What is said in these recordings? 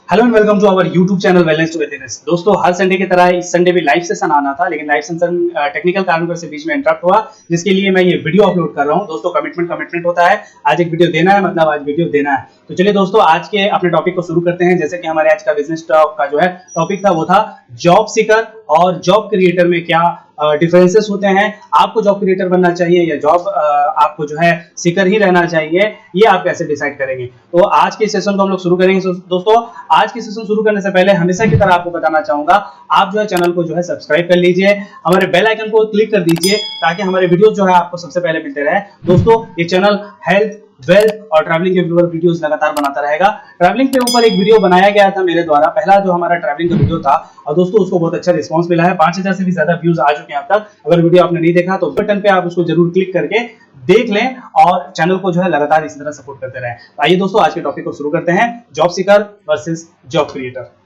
Hello and welcome to our YouTube channel wellness to wellness. दोस्तों, हर Sunday की तरह इस संडे भी लाइव सेशन आना था, लेकिन लाइव सेशन टेक्निकल कारणों से बीच में इंटरप्ट हुआ, जिसके लिए मैं ये वीडियो अपलोड कर रहा हूं। दोस्तों, कमिटमेंट होता है। आज एक वीडियो देना है, मतलब आज वीडियो देना है। तो चलिए दोस्तों, आज के अपने टॉपिक को शुरू करते हैं। जैसे कि हमारे आज का बिजनेस टॉक का जो है टॉपिक था, वो था जॉब सीकर और जॉब क्रिएटर में क्या डिफरेंसेस होते हैं। आपको जॉब क्रिएटर बनना चाहिए या जॉब आपको जो है सीकर ही रहना चाहिए, ये आप कैसे डिसाइड करेंगे। तो आज के सेशन को हम लोग शुरू करेंगे। दोस्तों, आज के सेशन शुरू करने से पहले हमेशा की तरह आपको बताना चाहूंगा, आप जो है चैनल को जो है सब्सक्राइब कर लीजिए, हमारे बेल आइकन को क्लिक कर दीजिए, ताकि हमारे वीडियो जो है आपको सबसे पहले मिलते रहे। दोस्तों, ये चैनल हेल्थ, वेल्थ और ट्रैवलिंग के ऊपर वीडियोस लगातार बनाता रहेगा। ट्रैवलिंग के ऊपर एक वीडियो बनाया गया था मेरे द्वारा, पहला जो हमारा ट्रैवलिंग का वीडियो था, और दोस्तों उसको बहुत अच्छा रिस्पांस मिला है। 5000 से भी ज्यादा व्यूज आ चुके हैं अब तक। अगर वीडियो आपने नहीं देखा तो बटन पे आप उसको जरूर क्लिक करके देख लें और चैनल को जो है लगातार इसी तरह सपोर्ट करते रहें। आइए दोस्तों, आज के टॉपिक को शुरू करते हैं, job seeker versus job creator.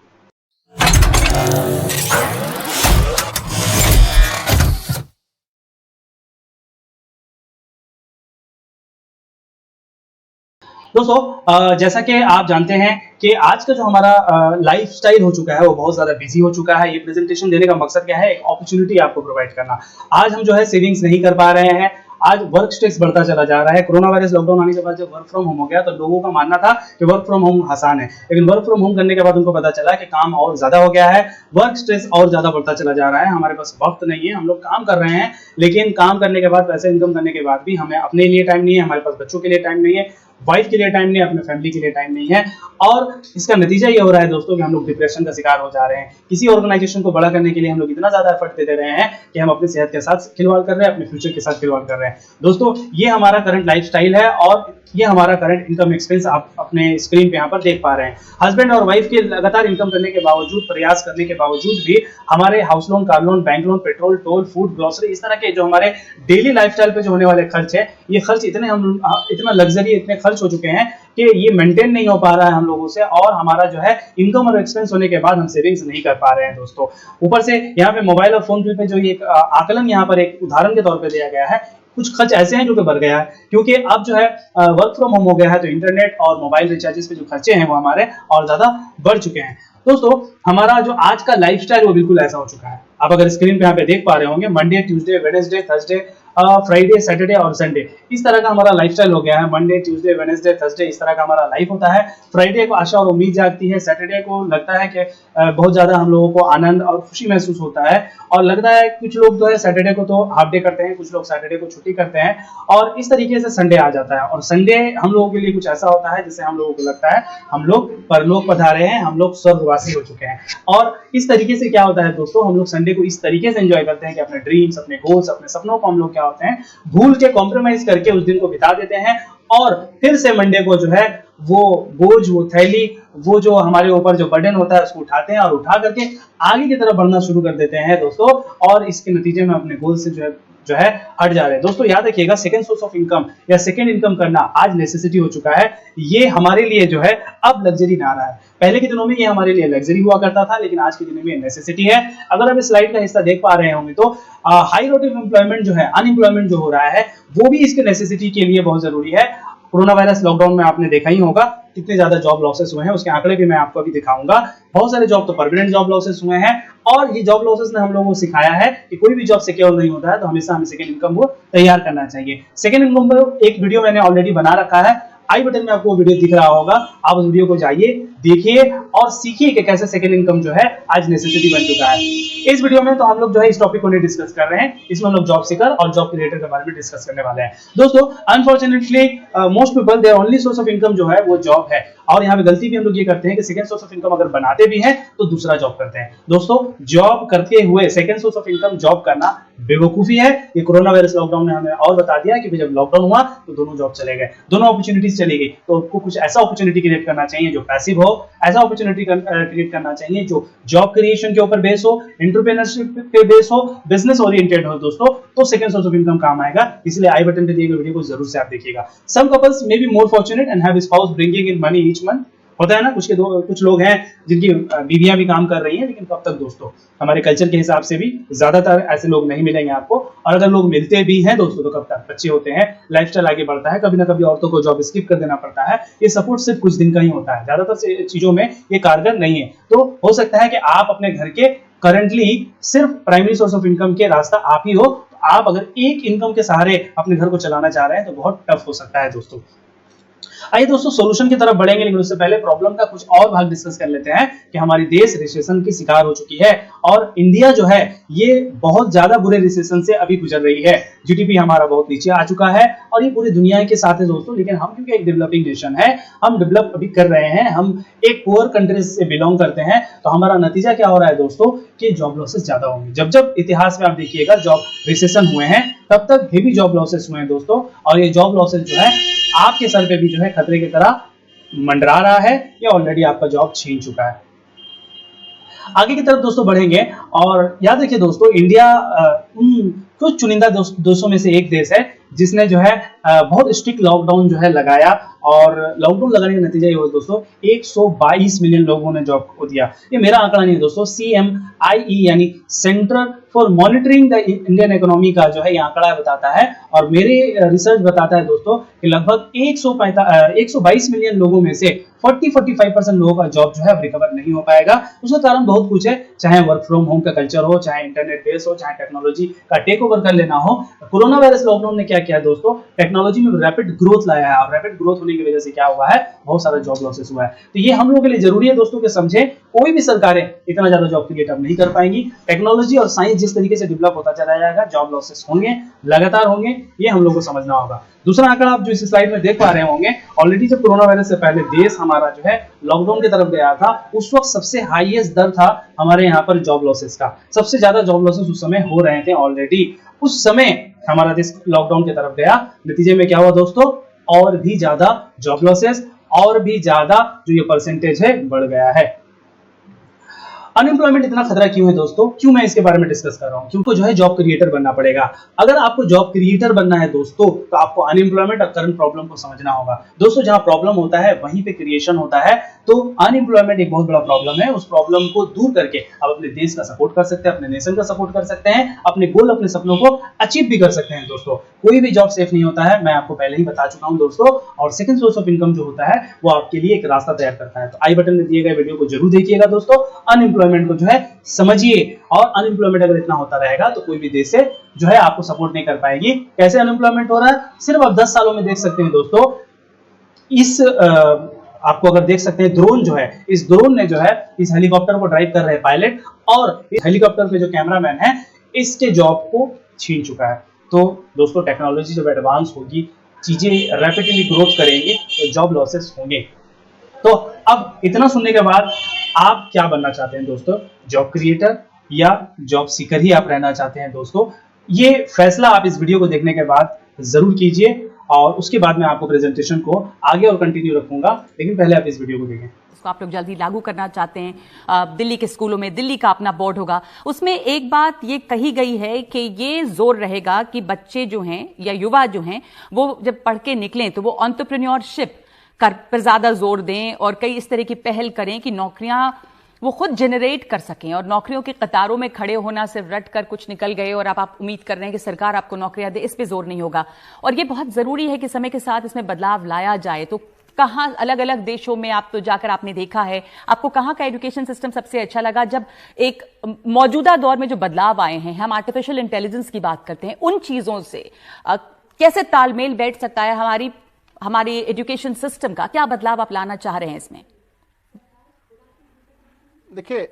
दोस्तों, जैसा कि आप जानते हैं कि आज का जो हमारा लाइफस्टाइल हो चुका है वो बहुत ज्यादा बिजी हो चुका है। ये प्रेजेंटेशन देने का मकसद क्या है? एक अपॉर्चुनिटी आपको प्रोवाइड करना। आज हम जो है सेविंग्स नहीं कर पा रहे हैं, आज वर्क स्ट्रेस बढ़ता चला जा रहा है। कोरोना वायरस लॉकडाउन आने के बाद जब वर्क फ्रॉम होम हो गया तो लोगों का मानना था कि वर्क फ्रॉम होम आसान है, लेकिन वर्क फ्रॉम होम करने के बाद उनको पता चला कि काम और ज्यादा हो गया है, वर्क स्ट्रेस और ज्यादा बढ़ता चला जा रहा है। हमारे पास वक्त नहीं है, हम लोग काम कर रहे हैं, लेकिन काम करने के बाद, पैसे इनकम करने के बाद भी हमें अपने लिए टाइम नहीं है, हमारे पास बच्चों के लिए टाइम नहीं है, वाइफ के लिए टाइम नहीं है, अपने फैमिली के लिए टाइम नहीं है। और इसका नतीजा ये हो रहा है दोस्तों कि हम लोग डिप्रेशन का शिकार हो जा रहे हैं। किसी ऑर्गेनाइजेशन को बड़ा करने के लिए हम लोग इतना ज्यादा एफर्ट देते रहे हैं कि हम अपनी सेहत के साथ खिलवाड़ कर रहे हैं, अपने फ्यूचर के साथ खिलवाड़ कर रहे हैं। दोस्तों, ये हमारा करंट लाइफस्टाइल है और ये हमारा करंट इनकम एक्सपेंस आप अपने स्क्रीन पे यहाँ पर देख पा रहे हैं। हस्बैंड और वाइफ के लगातार इनकम करने के बावजूद, प्रयास करने के बावजूद भी हमारे house loan, car loan, bank loan, petrol, toll, food, grocery, इस तरह के जो हमारे डेली लाइफस्टाइल पे जो होने वाले खर्च है, ये खर्च इतना लग्जरी, इतने खर्च हो चुके हैं कि ये मेंटेन नहीं हो पा रहा है हम लोगों से, और हमारा जो है इनकम और एक्सपेंस होने के बाद हम सेविंग्स नहीं कर पा रहे हैं। दोस्तों, ऊपर से यहाँ पे मोबाइल और फोन पे जो ये आकलन यहाँ पर एक उदाहरण के तौर पे दिया गया है, कुछ खर्च ऐसे हैं जो कि बढ़ गया है, क्योंकि अब जो है वर्क फ्रॉम होम हो गया है, तो इंटरनेट और मोबाइल रिचार्जेस पे जो खर्चे हैं वो हमारे और ज्यादा बढ़ चुके हैं। दोस्तों, हमारा जो आज का लाइफस्टाइल वो बिल्कुल ऐसा हो चुका है। आप अगर स्क्रीन पे यहाँ पे देख पा रहे होंगे, Monday, Tuesday, Wednesday, Thursday, Friday, Saturday और संडे, इस तरह का हमारा लाइफस्टाइल हो गया है। मंडे, ट्यूसडे, वेडनेसडे, थर्सडे, इस तरह का हमारा लाइफ होता है। फ्राइडे को आशा और उम्मीद जागती है, सैटरडे को लगता है कि बहुत ज्यादा हम लोगों को आनंद और खुशी महसूस होता है, और लगता है कुछ लोग जो है सैटरडे को तो हाफ डे करते हैं, कुछ लोग सैटरडे को छुट्टी करते हैं, और इस तरीके से संडे आ जाता है। और संडे हम लोगों के लिए कुछ ऐसा होता है जिससे हम लोगों को लगता है हम लोग परलोक पधारे हैं, हम लोग स्वर्गवासी हो चुके हैं। और इस तरीके से क्या होता है दोस्तों, हम लोग संडे को इस तरीके से एंजॉय करते हैं कि अपने ड्रीम्स, अपने गोल्स, अपने सपनों को हम लोग क्या होते हैं भूल के, कॉम्प्रोमाइज करके उस दिन को बिता देते हैं, और फिर से मंडे को जो है वो बोझ, वो थैली, वो जो हमारे ऊपर जो बर्डन होता है उसको उठाते हैं और उठा करके आगे की तरफ बढ़ना शुरू कर देते हैं दोस्तों, और इसके नतीजे में अपने गोल से जो है हट जा रहे हैं। दोस्तों, याद रखिएगा, सेकंड सोर्स ऑफ इनकम या सेकंड इनकम करना आज नेसेसिटी हो चुका है। ये हमारे लिए जो है अब लग्जरी ना रहा है। पहले के दिनों में ये हमारे लिए लग्जरी हुआ करता था, लेकिन आज के दिनों में नेसेसिटी है। अगर आप इस स्लाइड का हिस्सा देख पा रहे होंगे तो हाई रेट ऑफ एम्प्लॉयमेंट जो है, अनएम्प्लॉयमेंट जो हो रहा है, वो भी इसके नेसेसिटी के लिए बहुत जरूरी है। कोरोना वायरस लॉकडाउन में आपने देखा ही होगा कितने ज्यादा जॉब लॉसेस हुए हैं, उसके आंकड़े भी मैं आपको अभी दिखाऊंगा। बहुत सारे जॉब तो परमानेंट जॉब लॉसेस हुए हैं, और ये जॉब लॉसेस ने हम लोगों को सिखाया है कि कोई भी जॉब सिक्योर नहीं होता है, तो हमेशा हमें सेकंड इनकम को तैयार करना चाहिए। सेकंड इनकम पर एक वीडियो मैंने ऑलरेडी बना रखा है, आई बटन में आपको वो वीडियो दिख रहा होगा, आप उस वीडियो को जाइए, देखिए और सीखिए कि कैसे सेकंड इनकम जो है आज नेसेसिटी बन चुका है। इस वीडियो में तो हम लोग जो है इस टॉपिक को नहीं डिस्कस कर रहे हैं, इसमें हम लोग जॉब सीकर और जॉब क्रिएटर के बारे में डिस्कस करने वाले हैं। दोस्तों, unfortunately most people their only source of income जो है वो जॉब है, और यहाँ पे गलती भी हम लोग ये करते हैं कि सेकंड सोर्स ऑफ इनकम अगर बनाते भी हैं तो दूसरा जॉब करते हैं। दोस्तों, जॉब करते हुए second source of income job करना बेवकूफी है। ये कोरोना वायरस लॉकडाउन ने हमें और बता दिया कि जब लॉकडाउन हुआ तो दोनों जॉब चले गए, दोनों अपॉर्चुनिटीज चली गई। तो आपको कुछ ऐसा अपॉर्चुनिटी क्रिएट करना चाहिए जो पैसिव हो, ऐसा अपॉर्चुनिटी क्रिएट करना चाहिए जो जॉब क्रिएशन के ऊपर बेस हो, एंटरप्रेन्योरशिप पे बेस हो, बिजनेस ओरिएंटेड हो दोस्तों, तो सेकंड सोर्स ऑफ इनकम काम आएगा। इसलिए आई बटन पे दिए गए वीडियो को जरूर से आप देखिएगा। Some couples may be more fortunate and have spouse bringing in money each month, होता है ना, कुछ लोग हैं जिनकी बीवियां भी काम कर रही हैं, लेकिन कब तक दोस्तों, हमारे कल्चर के हिसाब से भी ज्यादातर ऐसे लोग नहीं मिलेंगे आपको, और अगर लोग मिलते भी हैं दोस्तों तो कब तक, बच्चे होते हैं, लाइफस्टाइल आगे बढ़ता है, कभी ना कभी औरतों को जॉब स्किप कर देना पड़ता है। ये सपोर्ट सिर्फ कुछ दिन का ही होता है, ज्यादातर चीजों में ये कारगर नहीं है। तो हो सकता है कि आप अपने घर के करंटली सिर्फ प्राइमरी सोर्स ऑफ इनकम के रास्ता आप ही हो, तो आप अगर एक इनकम के सहारे अपने घर को चलाना चाह रहे हैं तो बहुत टफ हो सकता है दोस्तों। आइए दोस्तों सॉल्यूशन की तरफ बढ़ेंगे, लेकिन उससे पहले प्रॉब्लम का कुछ और भाग डिस्कस कर लेते हैं कि हमारी देश रिसेशन की शिकार हो चुकी है, और इंडिया जो है ये बहुत ज्यादा बुरे रिसेशन से अभी गुजर रही है। जीडीपी हमारा बहुत नीचे आ चुका है, और ये पूरी दुनिया के साथ है दोस्तों, लेकिन हम क्योंकि एक डेवलपिंग नेशन है, हम डेवलप अभी कर रहे हैं, हम एक पुअर कंट्रीज से बिलोंग करते हैं, तो हमारा नतीजा क्या हो रहा है दोस्तों कि जॉब लॉसेस ज्यादा होंगे। जब जब इतिहास में आप देखिएगा जॉब रिसेशन हुए हैं, तब तक हेवी जॉब लॉसेस हुए हैं दोस्तों, और ये जॉब लॉसेस जो है आपके सर पे भी जो है खतरे की तरह मंडरा रहा है, या ऑलरेडी आपका जॉब छीन चुका है। आगे की तरफ दोस्तों बढ़ेंगे, और याद रखिए दोस्तों, इंडिया उन कुछ चुनिंदा देशों में से एक देश है जिसने जो है बहुत स्ट्रिक्ट लॉकडाउन जो है लगाया, और लॉकडाउन लगाने का नतीजा ये हुआ दोस्तों 122 मिलियन लोगों ने जॉब को दिया। ये मेरा आंकड़ा नहीं है दोस्तों, CMIE यानी centre for monitoring the Indian economy का जो है ये आंकड़ा बताता है, और मेरे रिसर्च बताता है दोस्तों कि लगभग 122 मिलियन लोगों में से 40-45% लोगों का जॉब जो है अब रिकवर नहीं हो पाएगा। उसका कारण बहुत कुछ है, चाहे वर्क फ्रॉम होम का कल्चर हो, चाहे इंटरनेट बेस हो, चाहे टेक्नोलॉजी का टेक ओवर कर लेना हो। कोरोना वायरस लॉकडाउन ने क्या किया दोस्तों, टेक्नोलॉजी में रैपिड ग्रोथ लाया है, और रैपिड ग्रोथ होने की वजह से क्या हुआ है, बहुत सारा जॉब लॉसेस हुआ है। तो ये हम लोगों के लिए जरूरी है दोस्तों कि समझे, कोई भी सरकारें इतना ज्यादा जॉब क्रिएट अब नहीं कर पाएंगी। टेक्नोलॉजी और साइंस जिस तरीके से डेवलप होता चला जाएगा, जॉब लॉसेस होंगे, लगातार होंगे, ये हम लोगों को समझना होगा। दूसरा आंकड़ा आप जो इस स्लाइड में देख पा रहे होंगे, ऑलरेडी जब कोरोना वायरस से पहले देश हमारा जो है लॉकडाउन की तरफ गया था, उस वक्त सबसे हाईएस्ट दर था हमारे यहाँ पर जॉब लॉसेस का, सबसे ज्यादा जॉब लॉसेस उस समय हो रहे थे ऑलरेडी। उस समय हमारा देश लॉकडाउन की तरफ गया, नतीजे में क्या हुआ दोस्तों, और भी ज्यादा जॉब लॉसेस, और भी ज्यादा जो ये परसेंटेज है बढ़ गया है। अनएम्प्लॉयमेंट इतना खतरा क्यों है दोस्तों, क्यों मैं इसके बारे में डिस्कस कर रहा हूं, क्योंकि जो है जॉब क्रिएटर बनना पड़ेगा। अगर आपको जॉब क्रिएटर बनना है दोस्तों, तो आपको अनएम्प्लॉयमेंट और करंट प्रॉब्लम को समझना होगा। दोस्तों जहां प्रॉब्लम होता है वहीं पे क्रिएशन होता है, तो अनएम्प्लॉयमेंट एक बहुत बड़ा प्रॉब्लम है। उस प्रॉब्लम को दूर करके आप अपने देश का सपोर्ट कर सकते हैं, अपने नेशन का सपोर्ट कर सकते हैं, अपने गोल, अपने सपनों को अचीव भी कर सकते हैं दोस्तों। कोई भी जॉब सेफ नहीं होता है, मैं आपको पहले ही बता चुका हूं दोस्तों, और सेकंड सोर्स ऑफ इनकम जो होता है वो आपके लिए एक रास्ता तैयार करता है। तो आई बटन में दिए गए वीडियो को जरूर देखिएगा दोस्तों, अनएम्प्लॉयमेंट को जो है समझिए, और अनएम्प्लॉयमेंट अगर इतना होता रहेगा तो कोई भी देश से जो है आपको सपोर्ट नहीं कर पाएगी। कैसे अनएम्प्लॉयमेंट हो रहा है, सिर्फ आप 10 सालों में देख सकते हैं दोस्तों। इस आपको अगर देख सकते हैं, ड्रोन जो है, इस ड्रोन ने जो है इस हेलीकॉप्टर को ड्राइव कर रहे पायलट, और इस हेलीकॉप्टर पे जो कैमरामैन है, इसके जॉब को छीन चुका है। तो दोस्तों टेक्नोलॉजी जब एडवांस होगी, चीजें रैपिडली ग्रोथ करेंगी, तो जॉब लॉसेस होंगे। तो अब इतना सुनने के बाद आप क्या बनना चाहते हैं दोस्तों, जॉब क्रिएटर या जॉब सीकर ही आप रहना चाहते हैं दोस्तों, ये फैसला आप इस वीडियो को देखने के बाद जरूर कीजिए, और उसके बाद मैं आपको प्रेजेंटेशन को आगे और कंटिन्यू रखूंगा, लेकिन पहले आप इस वीडियो को देखें। इसको आप लोग जल्दी लागू करना चाहते हैं। दिल्ली के स्कूलों में, दिल्ली का अपना बोर्ड होगा, उसमें एक बात ये कही गई है कि ये जोर रहेगा कि बच्चे जो हैं या युवा जो हैं वो जब पढ़ के निकलें तो वो एंटरप्रेन्योरशिप पर ज्यादा जोर दें, और कई इस तरह की पहल करें कि नौकरियां वो खुद जनरेट कर सकें, और नौकरियों की कतारों में खड़े होना, सिर्फ रट कर कुछ निकल गए और आप उम्मीद कर रहे हैं कि सरकार आपको नौकरियां दे, इस पे जोर नहीं होगा। और ये बहुत जरूरी है कि समय के साथ इसमें बदलाव लाया जाए। तो कहां, अलग अलग देशों में आप तो जाकर आपने देखा है, आपको कहां का एजुकेशन सिस्टम सबसे अच्छा लगा, जब एक मौजूदा दौर में जो बदलाव आए हैं, हम आर्टिफिशियल इंटेलिजेंस की बात करते हैं, उन चीजों से कैसे तालमेल बैठ सकता है हमारी एजुकेशन सिस्टम का, क्या बदलाव आप लाना चाह रहे हैं इसमें? देखिए,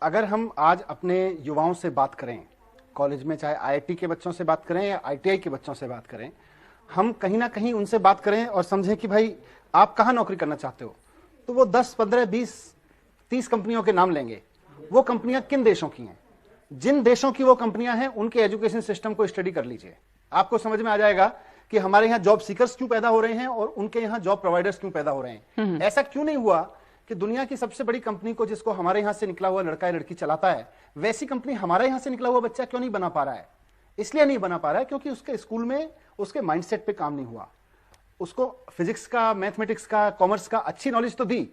अगर हम आज अपने युवाओं से बात करें, कॉलेज में चाहे IIT के बच्चों से बात करें या ITI के बच्चों से बात करें, हम कहीं ना कहीं उनसे बात करें और समझें कि भाई आप कहां नौकरी करना चाहते हो, तो वो 10, 15, 20, 30 कंपनियों के नाम लेंगे। वो कंपनियां किन देशों की हैं, जिन देशों की वो कंपनियां हैं उनके एजुकेशन सिस्टम को स्टडी कर लीजिए, आपको समझ में आ जाएगा कि हमारे यहाँ जॉब सीकर्स क्यों पैदा हो रहे हैं और उनके यहाँ जॉब प्रोवाइडर्स क्यों पैदा हो रहे हैं। ऐसा क्यों नहीं हुआ कि दुनिया की सबसे बड़ी कंपनी को, जिसको हमारे यहां से निकला हुआ लड़का या लड़की चलाता है, वैसी कंपनी हमारे यहां से निकला हुआ बच्चा क्यों नहीं बना पा रहा है? इसलिए नहीं बना पा रहा है क्योंकि उसके स्कूल में उसके माइंडसेट पे काम नहीं हुआ। उसको फिजिक्स का, मैथमेटिक्स का, कॉमर्स का अच्छी नॉलेज तो दी,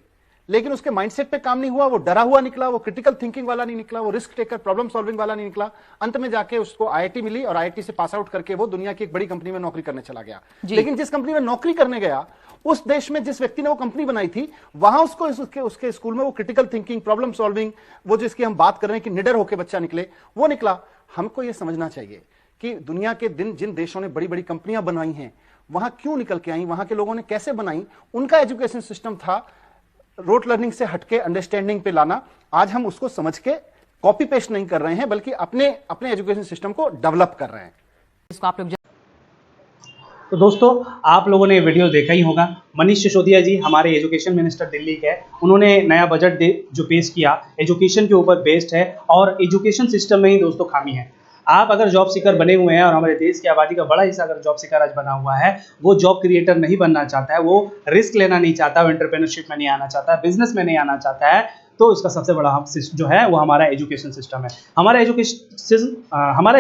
लेकिन उसके माइंडसेट पे काम नहीं हुआ, वो डरा हुआ निकला, वो क्रिटिकल थिंकिंग वाला नहीं निकला, वो रिस्क टेकर प्रॉब्लम सॉल्विंग वाला नहीं निकला। अंत में जाके उसको आईआईटी मिली और आईआईटी से पास आउट करके वो दुनिया की एक बड़ी कंपनी में नौकरी करने चला गया। लेकिन जिस कंपनी में नौकरी करने गया, उस देश में जिस व्यक्ति ने वो कंपनी बनाई थी, वहां उसको उसके स्कूल में वो क्रिटिकल थिंकिंग, प्रॉब्लम सॉल्विंग, वो जिसकी हम बात कर रहे हैं कि निडर होकर बच्चा निकले, वो निकला। हमको ये समझना चाहिए कि दुनिया के जिन देशों ने बड़ी बड़ी कंपनियां बनाई हैं, वहां क्यों निकल के आई, वहां के लोगों ने कैसे बनाई, उनका एजुकेशन सिस्टम था रोट लर्निंग से हटके अंडरस्टैंडिंग पे लाना। आज हम उसको समझ के कॉपी पेस्ट नहीं कर रहे हैं, बल्कि अपने एजुकेशन सिस्टम को डेवलप कर रहे हैं। इसको आप लोग तो दोस्तों, आप लोगों ने वीडियो देखा ही होगा। मनीष सिसोदिया जी हमारे एजुकेशन मिनिस्टर दिल्ली के, उन्होंने नया बजट जो पेश किया एजुकेशन के ऊपर बेस्ड है, और एजुकेशन सिस्टम में ही दोस्तों खामी है। आप अगर जॉब सीकर बने हुए हैं, और हमारे देश की आबादी का बड़ा हिस्सा अगर जॉब सीकर आज बना हुआ है, वो जॉब क्रिएटर नहीं बनना चाहता है, वो रिस्क लेना नहीं चाहता, वो एंटरप्रेन्योरशिप में नहीं आना चाहता है, बिजनेस में नहीं आना चाहता है, तो इसका सबसे बड़ा जो है वो हमारा एजुकेशन सिस्टम है। हमारा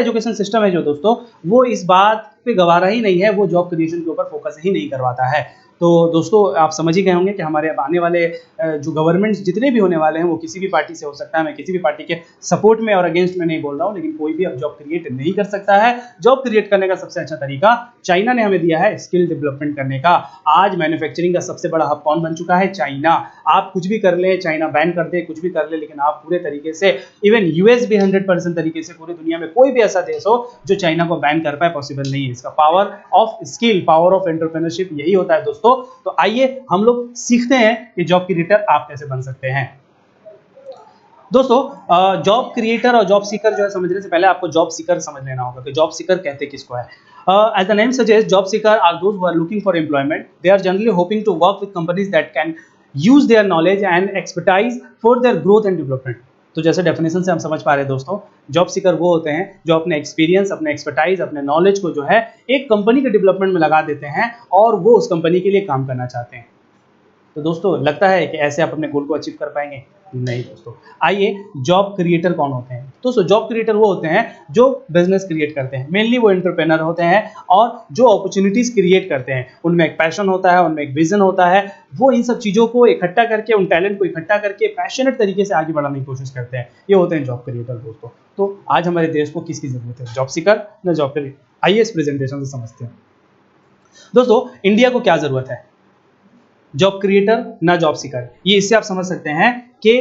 एजुकेशन सिस्टम है जो दोस्तों, वो इस बात पे गवारा ही नहीं है, वो जॉब क्रिएशन के ऊपर फोकस ही नहीं करवाता है। तो दोस्तों, आप समझ ही गए होंगे कि हमारे आने वाले जो गवर्नमेंट जितने भी होने वाले हैं, वो किसी भी पार्टी से हो सकता है। मैं किसी भी पार्टी के सपोर्ट में और अगेंस्ट में नहीं बोल रहा हूँ, लेकिन कोई भी अब जॉब क्रिएट नहीं कर सकता है। जॉब क्रिएट करने का सबसे अच्छा तरीका चाइना ने हमें दिया है, स्किल डेवलपमेंट करने का। आज मैन्युफैक्चरिंग का सबसे बड़ा हब कौन बन चुका है? चाइना। आप कुछ भी कर ले, चाइना बैन कर दे, कुछ भी कर ले, लेकिन आप पूरे तरीके से, इवन यूएस भी 100% तरीके से, पूरी दुनिया में कोई भी ऐसा देश हो जो चाइना को बैन कर पाए, पॉसिबल नहीं है। इसका power of skill, power of entrepreneurship यही होता है दोस्तों। तो आइए हम लोग सीखते हैं कि जॉब क्रिएटर आप कैसे बन सकते हैं। दोस्तों, जॉब क्रिएटर और जॉब सीकर जो है समझने से पहले आपको जॉब सीकर समझ लेना होगा कि जॉब सीकर कहते किसको है। As the name suggests, job seeker are those who are looking for employment. They are generally hoping to work with companies that can use their knowledge and expertise for their growth and development. तो जैसे definition से हम समझ पा रहे हैं दोस्तों, job seeker वो होते हैं जो अपने एक्सपीरियंस, अपने एक्सपर्टाइज, अपने नॉलेज को जो है एक कंपनी के डेवलपमेंट में लगा देते हैं, और वो उस कंपनी के लिए काम करना चाहते हैं। तो दोस्तों, लगता है कि ऐसे आप अपने गोल को अचीव कर पाएंगे? नहीं दोस्तों। आइए, जॉब क्रिएटर कौन होते हैं? दोस्तों, जॉब क्रिएटर वो होते हैं जो बिजनेस क्रिएट करते हैं। मेनली वो एंटरप्रेन्योर होते हैं, और जो अपॉर्चुनिटीज क्रिएट करते हैं, उनमें एक पैशन होता है, उनमें एक विजन होता है। वो इन सब चीज़ों को इकट्ठा करके, उन टैलेंट को इकट्ठा करके पैशनेट तरीके से आगे बढ़ाने की कोशिश करते हैं। ये होते हैं जॉब क्रिएटर दोस्तों। तो आज हमारे देश को किसकी जरूरत है? जॉब सीकर ना जॉब क्रिएटर? आइए इस प्रेजेंटेशन से समझते हैं। दोस्तों, इंडिया को क्या जरूरत है? जॉब क्रिएटर ना जॉब सीकर। ये इससे आप समझ सकते हैं कि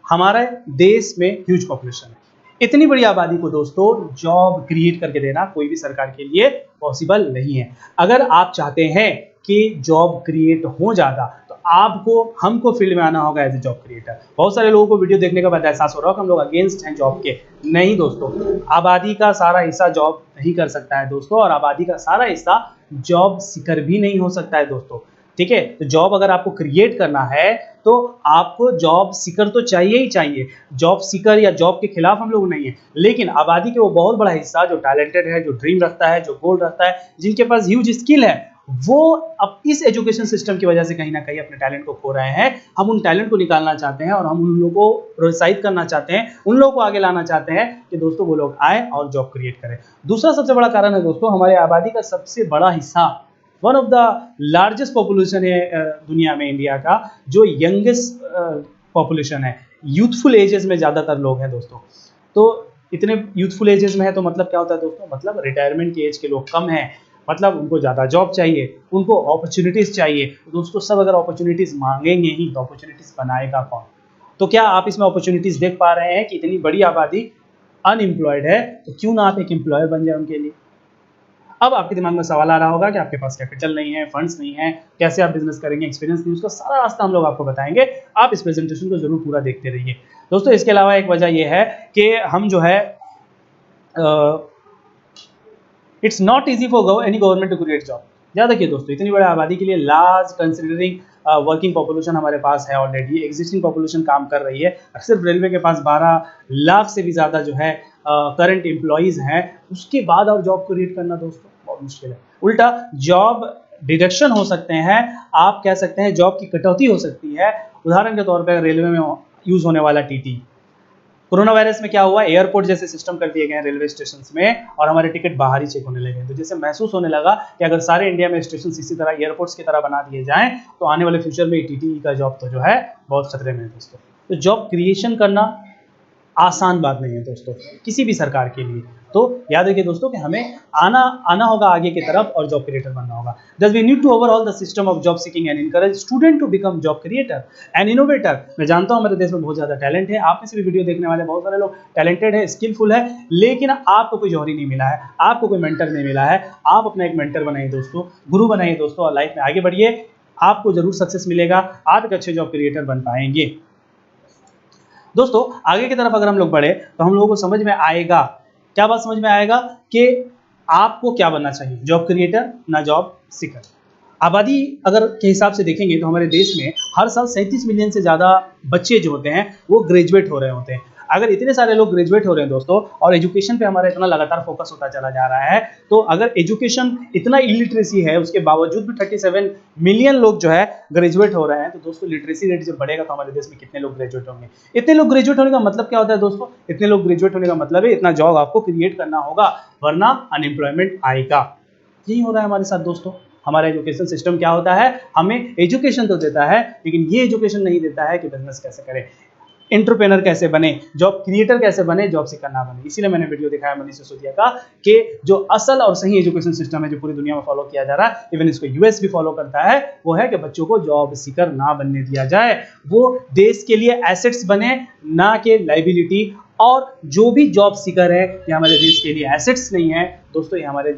हमारे देश में ह्यूज पॉपुलेशन है। इतनी बड़ी आबादी को दोस्तों जॉब क्रिएट करके देना कोई भी सरकार के लिए पॉसिबल नहीं है। अगर आप चाहते हैं कि जॉब क्रिएट हो ज़्यादा, तो हमको फील्ड में आना होगा एज ए जॉब क्रिएटर। बहुत सारे लोगों को वीडियो देखने के बाद एहसास हो रहा है कि हम लोग अगेंस्ट हैं जॉब के। नहीं दोस्तों, आबादी का सारा हिस्सा जॉब नहीं कर सकता है दोस्तों, और आबादी का सारा हिस्सा जॉब सीकर भी नहीं हो सकता है दोस्तों। ठीक है, तो जॉब अगर आपको क्रिएट करना है, तो आपको जॉब सीकर तो चाहिए ही चाहिए। जॉब सीकर या जॉब के खिलाफ हम लोग नहीं है, लेकिन आबादी के वो बहुत बड़ा हिस्सा जो टैलेंटेड है, जो ड्रीम रखता है, जो गोल रखता है, जिनके पास ह्यूज स्किल है, वो अब इस एजुकेशन सिस्टम की वजह से कहीं ना कहीं अपने टैलेंट को खो रहे हैं। हम उन टैलेंट को निकालना चाहते हैं, और हम उन लोगों को प्रोत्साहित करना चाहते हैं, उन लोगों को आगे लाना चाहते हैं कि दोस्तों वो लोग आए और जॉब क्रिएट करें। दूसरा सबसे बड़ा कारण है दोस्तों, हमारे आबादी का सबसे बड़ा हिस्सा, one of the largest population है दुनिया में इंडिया का, जो यंगेस्ट पॉपुलेशन है। यूथफुल एजेस में ज़्यादातर लोग हैं दोस्तों। तो इतने यूथफुल एजेस में है तो मतलब क्या होता है दोस्तों? मतलब रिटायरमेंट की एज के लोग कम हैं, मतलब उनको ज़्यादा जॉब चाहिए, उनको अपॉर्चुनिटीज़ चाहिए। तो दोस्तों, सब अगर अपॉर्चुनिटीज़ मांगेंगे ही, तो अपॉर्चुनिटीज़ बनाएगा कौन? तो क्या आप इसमें अपॉर्चुनिटीज़ देख पा रहे हैं कि इतनी बड़ी आबादी अनएम्प्लॉयड है, तो क्यों ना आप एक एम्प्लॉयर बन जाए उनके लिए? अब आपके दिमाग में सवाल आ रहा होगा कि आपके पास कैपिटल नहीं है, फंड्स नहीं है, कैसे आप बिजनेस करेंगे, एक्सपीरियंस नहीं, उसका सारा रास्ता हम लोग आपको बताएंगे। आप इस प्रेजेंटेशन को जरूर पूरा देखते रहिए दोस्तों। इसके अलावा एक वजह यह है कि हम जो है it's not easy for any government to create job. याद रखिए दोस्तों, इतनी बड़ी आबादी के लिए लार्ज कंसिडरिंग वर्किंग पॉपुलेशन हमारे पास है, ऑलरेडी एग्जिस्टिंग पॉपुलेशन काम कर रही है। सिर्फ रेलवे के पास 12 लाख से भी ज़्यादा जो है करंट एम्प्लॉयज़ हैं, उसके बाद और जॉब क्रिएट करना दोस्तों बहुत मुश्किल है। उल्टा जॉब डिडक्शन हो सकते हैं, आप कह सकते हैं जॉब की कटौती हो सकती है। उदाहरण के तौर पर रेलवे में यूज़ होने वाला टीटी, कोरोना वायरस में क्या हुआ, एयरपोर्ट जैसे सिस्टम कर दिए गए रेलवे स्टेशन में और हमारे टिकट बाहर ही चेक होने लगे। तो जैसे महसूस होने लगा कि अगर सारे इंडिया में स्टेशन इसी तरह एयरपोर्ट्स की तरह बना दिए जाएं तो आने वाले फ्यूचर में टीटीई का जॉब तो जो है बहुत खतरे में है दोस्तों। तो जॉब क्रिएशन करना आसान बात नहीं है दोस्तों किसी भी सरकार के लिए। तो याद रखिए दोस्तों कि हमें आना होगा आगे की तरफ और जॉब क्रिएटर बनना होगा। Thus we need to overhaul the system of job seeking and encourage student to become job creator and innovator। मैं जानता हूं हमारे देश में बहुत ज्यादा टैलेंट है, आप में से भी वीडियो देखने वाले बहुत सारे लोग टैलेंटेड है, स्किलफुल है, लेकिन आपको कोई जौहरी नहीं मिला है, आपको कोई मेंटर नहीं मिला है। आप अपना एक मेंटर बनाइए दोस्तों, गुरु बनाइए दोस्तों और लाइफ में आगे बढ़िए, आपको जरूर सक्सेस मिलेगा, आप एक अच्छे जॉब क्रिएटर बन पाएंगे। दोस्तों आगे की तरफ अगर हम लोग बढ़े तो हम लोगों को समझ में आएगा, क्या बात समझ में आएगा कि आपको क्या बनना चाहिए, जॉब क्रिएटर ना जॉब सीकर। आबादी अगर के हिसाब से देखेंगे तो हमारे देश में हर साल 37 मिलियन से ज़्यादा बच्चे जो होते हैं वो ग्रेजुएट हो रहे होते हैं। अगर इतने सारे लोग ग्रेजुएट हो रहे हैं दोस्तों और एजुकेशन पे हमारा इतना लगातार फोकस होता चला जा रहा है, तो अगर एजुकेशन इतना इलिटरेसी है उसके बावजूद भी 37 मिलियन लोग जो है ग्रेजुएट हो रहे हैं, तो दोस्तों लिटरेसी रेट जब बढ़ेगा तो हमारे देश में कितने लोग ग्रेजुएट होंगे। इतने लोग ग्रेजुएट होने का मतलब क्या होता है दोस्तों, इतने लोग ग्रेजुएट होने का मतलब है इतना जॉब आपको क्रिएट करना होगा, वरना अनएम्प्लॉयमेंट आएगा। यही हो रहा है हमारे साथ दोस्तों। हमारा एजुकेशन सिस्टम क्या होता है, हमें एजुकेशन तो देता है लेकिन ये एजुकेशन नहीं देता है कि बिजनेस कैसे करें, एंटरप्रेनर कैसे बने, जॉब क्रिएटर कैसे बने, जॉब सीकर ना बने। इसीलिए मैंने वीडियो दिखाया मनीष सिसोदिया का कि जो असल और सही एजुकेशन सिस्टम है जो पूरी दुनिया में फॉलो किया जा रहा है, इवन इसको यूएस भी फॉलो करता है, वो है कि बच्चों को जॉब सीकर ना बनने दिया जाए, वो देश के लिए एसेट्स बने ना कि लाइबिलिटी। और जो भी जॉब सीकर है ये हमारे देश के लिए एसेट्स नहीं है दोस्तों, ये हमारे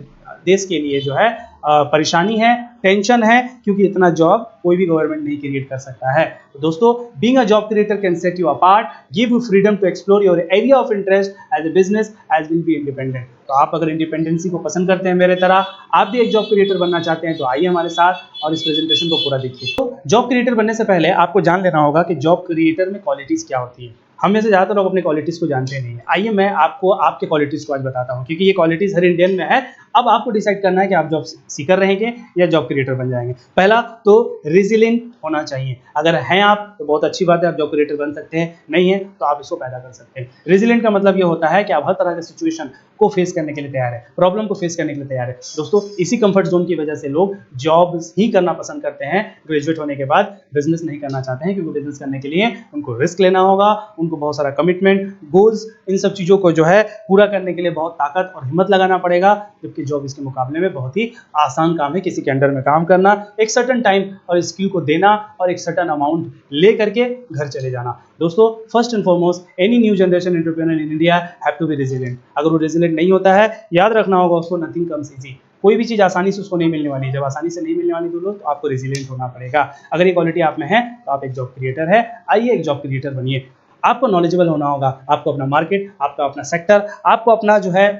देश के लिए जो है परेशानी है, टेंशन है, क्योंकि इतना जॉब कोई भी गवर्नमेंट नहीं क्रिएट कर सकता है। तो दोस्तों being a job creator can set you apart, give you freedom to explore your area of interest as a business as will be independent. तो आप अगर इंडिपेंडेंसी को पसंद करते हैं मेरे तरह, आप भी एक जॉब क्रिएटर बनना चाहते हैं, तो आइए हमारे साथ और इस प्रेजेंटेशन को पूरा देखिए। तो जॉब क्रिएटर बनने से पहले आपको जान लेना होगा कि जॉब क्रिएटर में क्वालिटीज क्या होती है। हम में से ज़्यादातर लोग अपने क्वालिटीज़ को जानते नहीं है। आइए मैं आपको आपके क्वालिटीज़ को आज बताता हूँ, क्योंकि ये क्वालिटीज़ हर इंडियन में है। अब आपको डिसाइड करना है कि आप जॉब सीकर रहेंगे या जॉब क्रिएटर बन जाएंगे। पहला तो रेजिलिएंट होना चाहिए। अगर हैं आप तो बहुत अच्छी बात है, आप जॉब क्रिएटर बन सकते हैं, नहीं है तो आप इसको पैदा कर सकते हैं। रेजिलिएंट का मतलब ये होता है कि आप हर तरह के सिचुएशन को फेस करने के लिए तैयार है, प्रॉब्लम को फेस करने के लिए तैयार है। दोस्तों इसी कंफर्ट जोन की वजह से लोग जॉब ही करना पसंद करते हैं, ग्रेजुएट होने के बाद बिजनेस नहीं करना चाहते हैं, क्योंकि बिजनेस करने के लिए उनको रिस्क लेना होगा, उनको बहुत सारा कमिटमेंट, गोल्स, इन सब चीज़ों को जो है पूरा करने के लिए बहुत ताकत और हिम्मत लगाना पड़ेगा, जबकि जॉब इसके मुकाबले में बहुत ही आसान काम है। किसी के अंडर में काम करना, एक सर्टन टाइम और स्किल को देना और एक सर्टन अमाउंट ले करके घर चले जाना। दोस्तों first and foremost any new generation entrepreneur in India have to be resilient. अगर वो रेजिलिएंट नहीं होता है, याद रखना होगा उसको नथिंग कम्स ईजी। कोई भी चीज़ आसानी से उसको नहीं मिलने वाली है। जब आसानी से नहीं मिलने वाली दोस्तों तो आपको रेजिलिएंट होना पड़ेगा। अगर ये क्वालिटी आप में है तो आप एक जॉब क्रिएटर है। आइए एक जॉब क्रिएटर बनिए। आपको नॉलेजेबल होना होगा, आपको अपना मार्केट, आपका अपना सेक्टर, आपको अपना जो है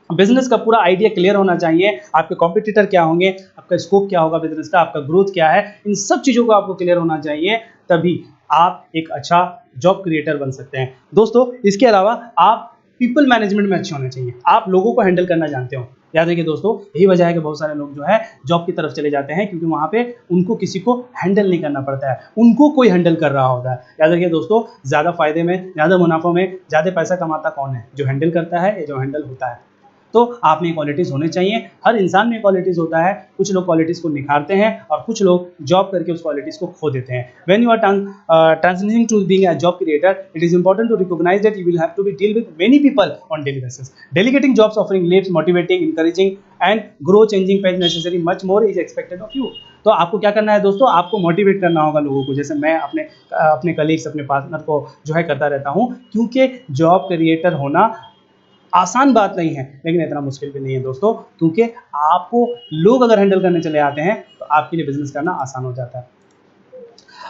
बिजनेस का पूरा आइडिया क्लियर होना चाहिए। आपके कॉम्पिटिटर क्या होंगे, आपका स्कोप क्या होगा बिजनेस का, आपका ग्रोथ क्या है, इन सब चीज़ों को आपको क्लियर होना चाहिए, तभी आप एक अच्छा जॉब क्रिएटर बन सकते हैं। दोस्तों इसके अलावा आप पीपल मैनेजमेंट में अच्छे होने चाहिए, आप लोगों को हैंडल करना जानते हो। याद रखिए दोस्तों यही वजह है कि बहुत सारे लोग जो है जॉब की तरफ चले जाते हैं, क्योंकि वहाँ पे उनको किसी को हैंडल नहीं करना पड़ता है, उनको कोई हैंडल कर रहा होता है। याद रखिए दोस्तों ज़्यादा फायदे में, ज़्यादा मुनाफों में, ज़्यादा पैसा कमाता कौन है, जो हैंडल करता है या जो हैंडल होता है। तो आप में क्वालिटीज़ होने चाहिए, हर इंसान में क्वालिटीज़ होता है। कुछ लोग क्वालिटीज़ को निखारते हैं और कुछ लोग जॉब करके उस क्वालिटीज़ को खो देते हैं। When you are transitioning to being a job creator, it is important to recognise that you will have to be deal with many people on daily basis. Delegating jobs, offering leaves, motivating, encouraging and grow changing page necessary much more is expected of you. तो आपको क्या करना है दोस्तों, आपको motivate करना होगा लोगों को, जैसे मैं अपने कलीग्स, अपने पार्टनर को जो है करता रहता हूँ, क्योंकि जॉब क्रिएटर होना आसान बात नहीं है, लेकिन इतना मुश्किल भी नहीं है दोस्तों, क्योंकि आपको लोग अगर हैंडल करने चले आते हैं तो आपके लिए बिजनेस करना आसान हो जाता है।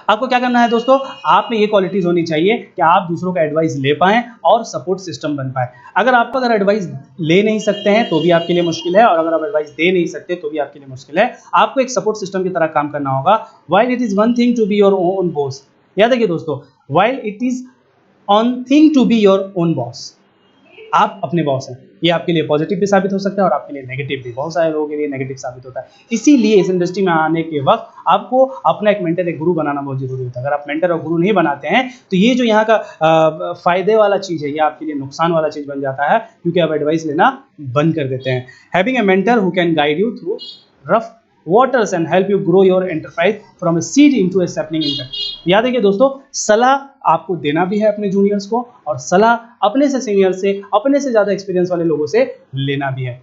आपको क्या करना है दोस्तों, आप में ये क्वालिटीज होनी चाहिए कि आप दूसरों का एडवाइस ले पाएं और सपोर्ट सिस्टम बन पाए। अगर एडवाइस ले नहीं सकते हैं तो भी आपके लिए मुश्किल है, और अगर आप एडवाइस दे नहीं सकते तो भी आपके लिए मुश्किल है। आपको एक सपोर्ट सिस्टम की तरह काम करना होगा। While it is one thing to be your own boss, याद रखिए दोस्तों, while it is one thing to be your own boss, आप अपने बॉस हैं। ये आपके लिए पॉजिटिव भी साबित हो सकता है और आपके लिए नेगेटिव भी, बहुत सारे लोगों के लिए नेगेटिव साबित होता है। इसीलिए इस इंडस्ट्री में आने के वक्त आपको अपना एक मेंटर, एक गुरु बनाना बहुत जरूरी होता है। अगर आप मेंटर और गुरु नहीं बनाते हैं तो ये जो यहाँ का फायदे वाला चीज़ है, ये आपके लिए नुकसान वाला चीज़ बन जाता है, क्योंकि आप एडवाइस लेना बंद कर देते हैं। Having a mentor who can guide you through rough waters and help you grow your enterprise from a seed into a sapling impact। याद है कि दोस्तों, सलाह आपको देना भी है अपने जूनियर्स को, और सलाह अपने से सीनियर से, अपने से ज़्यादा एक्सपीरियंस वाले लोगों से लेना भी है।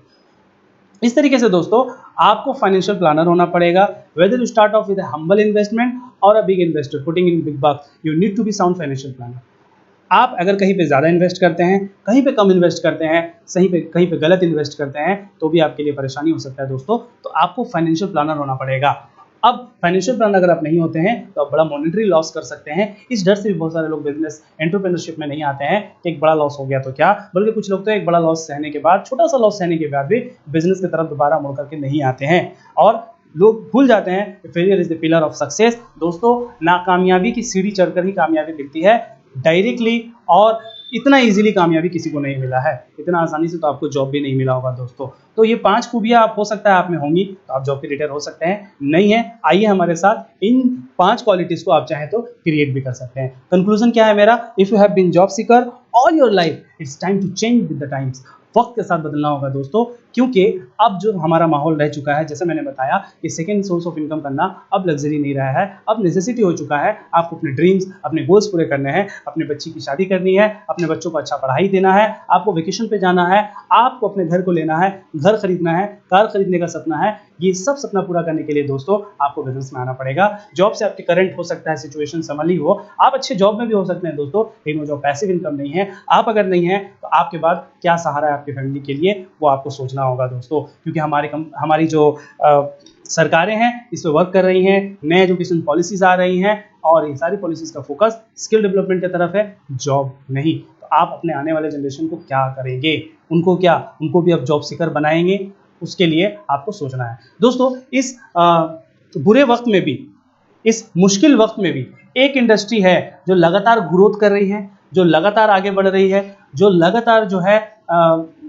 इस तरीके से दोस्तों आपको फाइनेंशियल प्लानर होना पड़ेगा। Whether you start off with humble investment और a big investor putting in big bucks, you need to be sound financial planner. आप अगर कहीं पे ज़्यादा इन्वेस्ट करते हैं, कहीं पे कम इन्वेस्ट करते हैं, कहीं पे गलत इन्वेस्ट करते हैं, तो भी आपके लिए परेशानी हो सकता है दोस्तों। तो आपको फाइनेंशियल प्लानर होना पड़ेगा। अब फाइनेंशियल प्लानर अगर आप नहीं होते हैं तो आप बड़ा मॉनेटरी लॉस कर सकते हैं। इस डर से भी बहुत सारे लोग बिजनेस एंटरप्रेन्योरशिप में नहीं आते हैं कि एक बड़ा लॉस हो गया तो क्या, बल्कि कुछ लोग तो एक बड़ा लॉस सहने के बाद, छोटा सा लॉस सहने के बाद भी बिजनेस की तरफ दोबारा मुड़ करके नहीं आते हैं, और लोग भूल जाते हैं failure is the pillar of success. दोस्तों, नाकामयाबी की सीढ़ी चढ़कर ही कामयाबी मिलती है डायरेक्टली, और इतना इजीली कामयाबी किसी को नहीं मिला है। इतना आसानी से तो आपको जॉब भी नहीं मिला होगा दोस्तों। तो ये 5 खूबियां आप हो सकता है आप में होंगी तो आप जॉब क्रिएटर हो सकते हैं। नहीं है, आइए हमारे साथ इन 5 क्वालिटीज को आप चाहें तो क्रिएट भी कर सकते हैं। कंक्लूजन क्या है मेरा? If you have been job seeker all your life, it's time to change with the times. वक्त के साथ बदलना होगा दोस्तों, क्योंकि अब जो हमारा माहौल रह चुका है, जैसे मैंने बताया कि सेकंड सोर्स ऑफ इनकम करना अब लग्जरी नहीं रहा है, अब नेसेसिटी हो चुका है। आपको अपने ड्रीम्स, अपने गोल्स पूरे करने हैं, अपने बच्ची की शादी करनी है, अपने बच्चों को अच्छा पढ़ाई देना है, आपको वेकेशन पे जाना है, आपको अपने घर को लेना है, घर खरीदना है, कार खरीदने का सपना है। ये सब सपना पूरा करने के लिए दोस्तों आपको बिजनेस में आना पड़ेगा। जॉब से आपके करंट हो सकता है सिचुएशन संभली हो, आप अच्छे जॉब में भी हो सकते हैं दोस्तों, लेकिन वो जॉब पैसिव इनकम नहीं है। आप अगर नहीं है तो आपके बाद क्या सहारा है आपकी फैमिली के लिए, वो आपको सोचना होगा दोस्तों। क्योंकि हमारी जो सरकारें हैं इस पर वर्क कर रही हैं, नए एजुकेशन पॉलिसीज आ रही हैं, और ये सारी पॉलिसीज का फोकस स्किल डेवलपमेंट की तरफ है, जॉब नहीं। तो आप अपने आने वाले जनरेशन को क्या करेंगे? उनको भी आप जॉब सीकर बनाएंगे? उसके लिए आपको सोचना है दोस्तों। इस बुरे वक्त में भी, इस मुश्किल वक्त में भी एक इंडस्ट्री है जो लगातार ग्रोथ कर रही है, जो लगातार आगे बढ़ रही है, जो लगातार जो है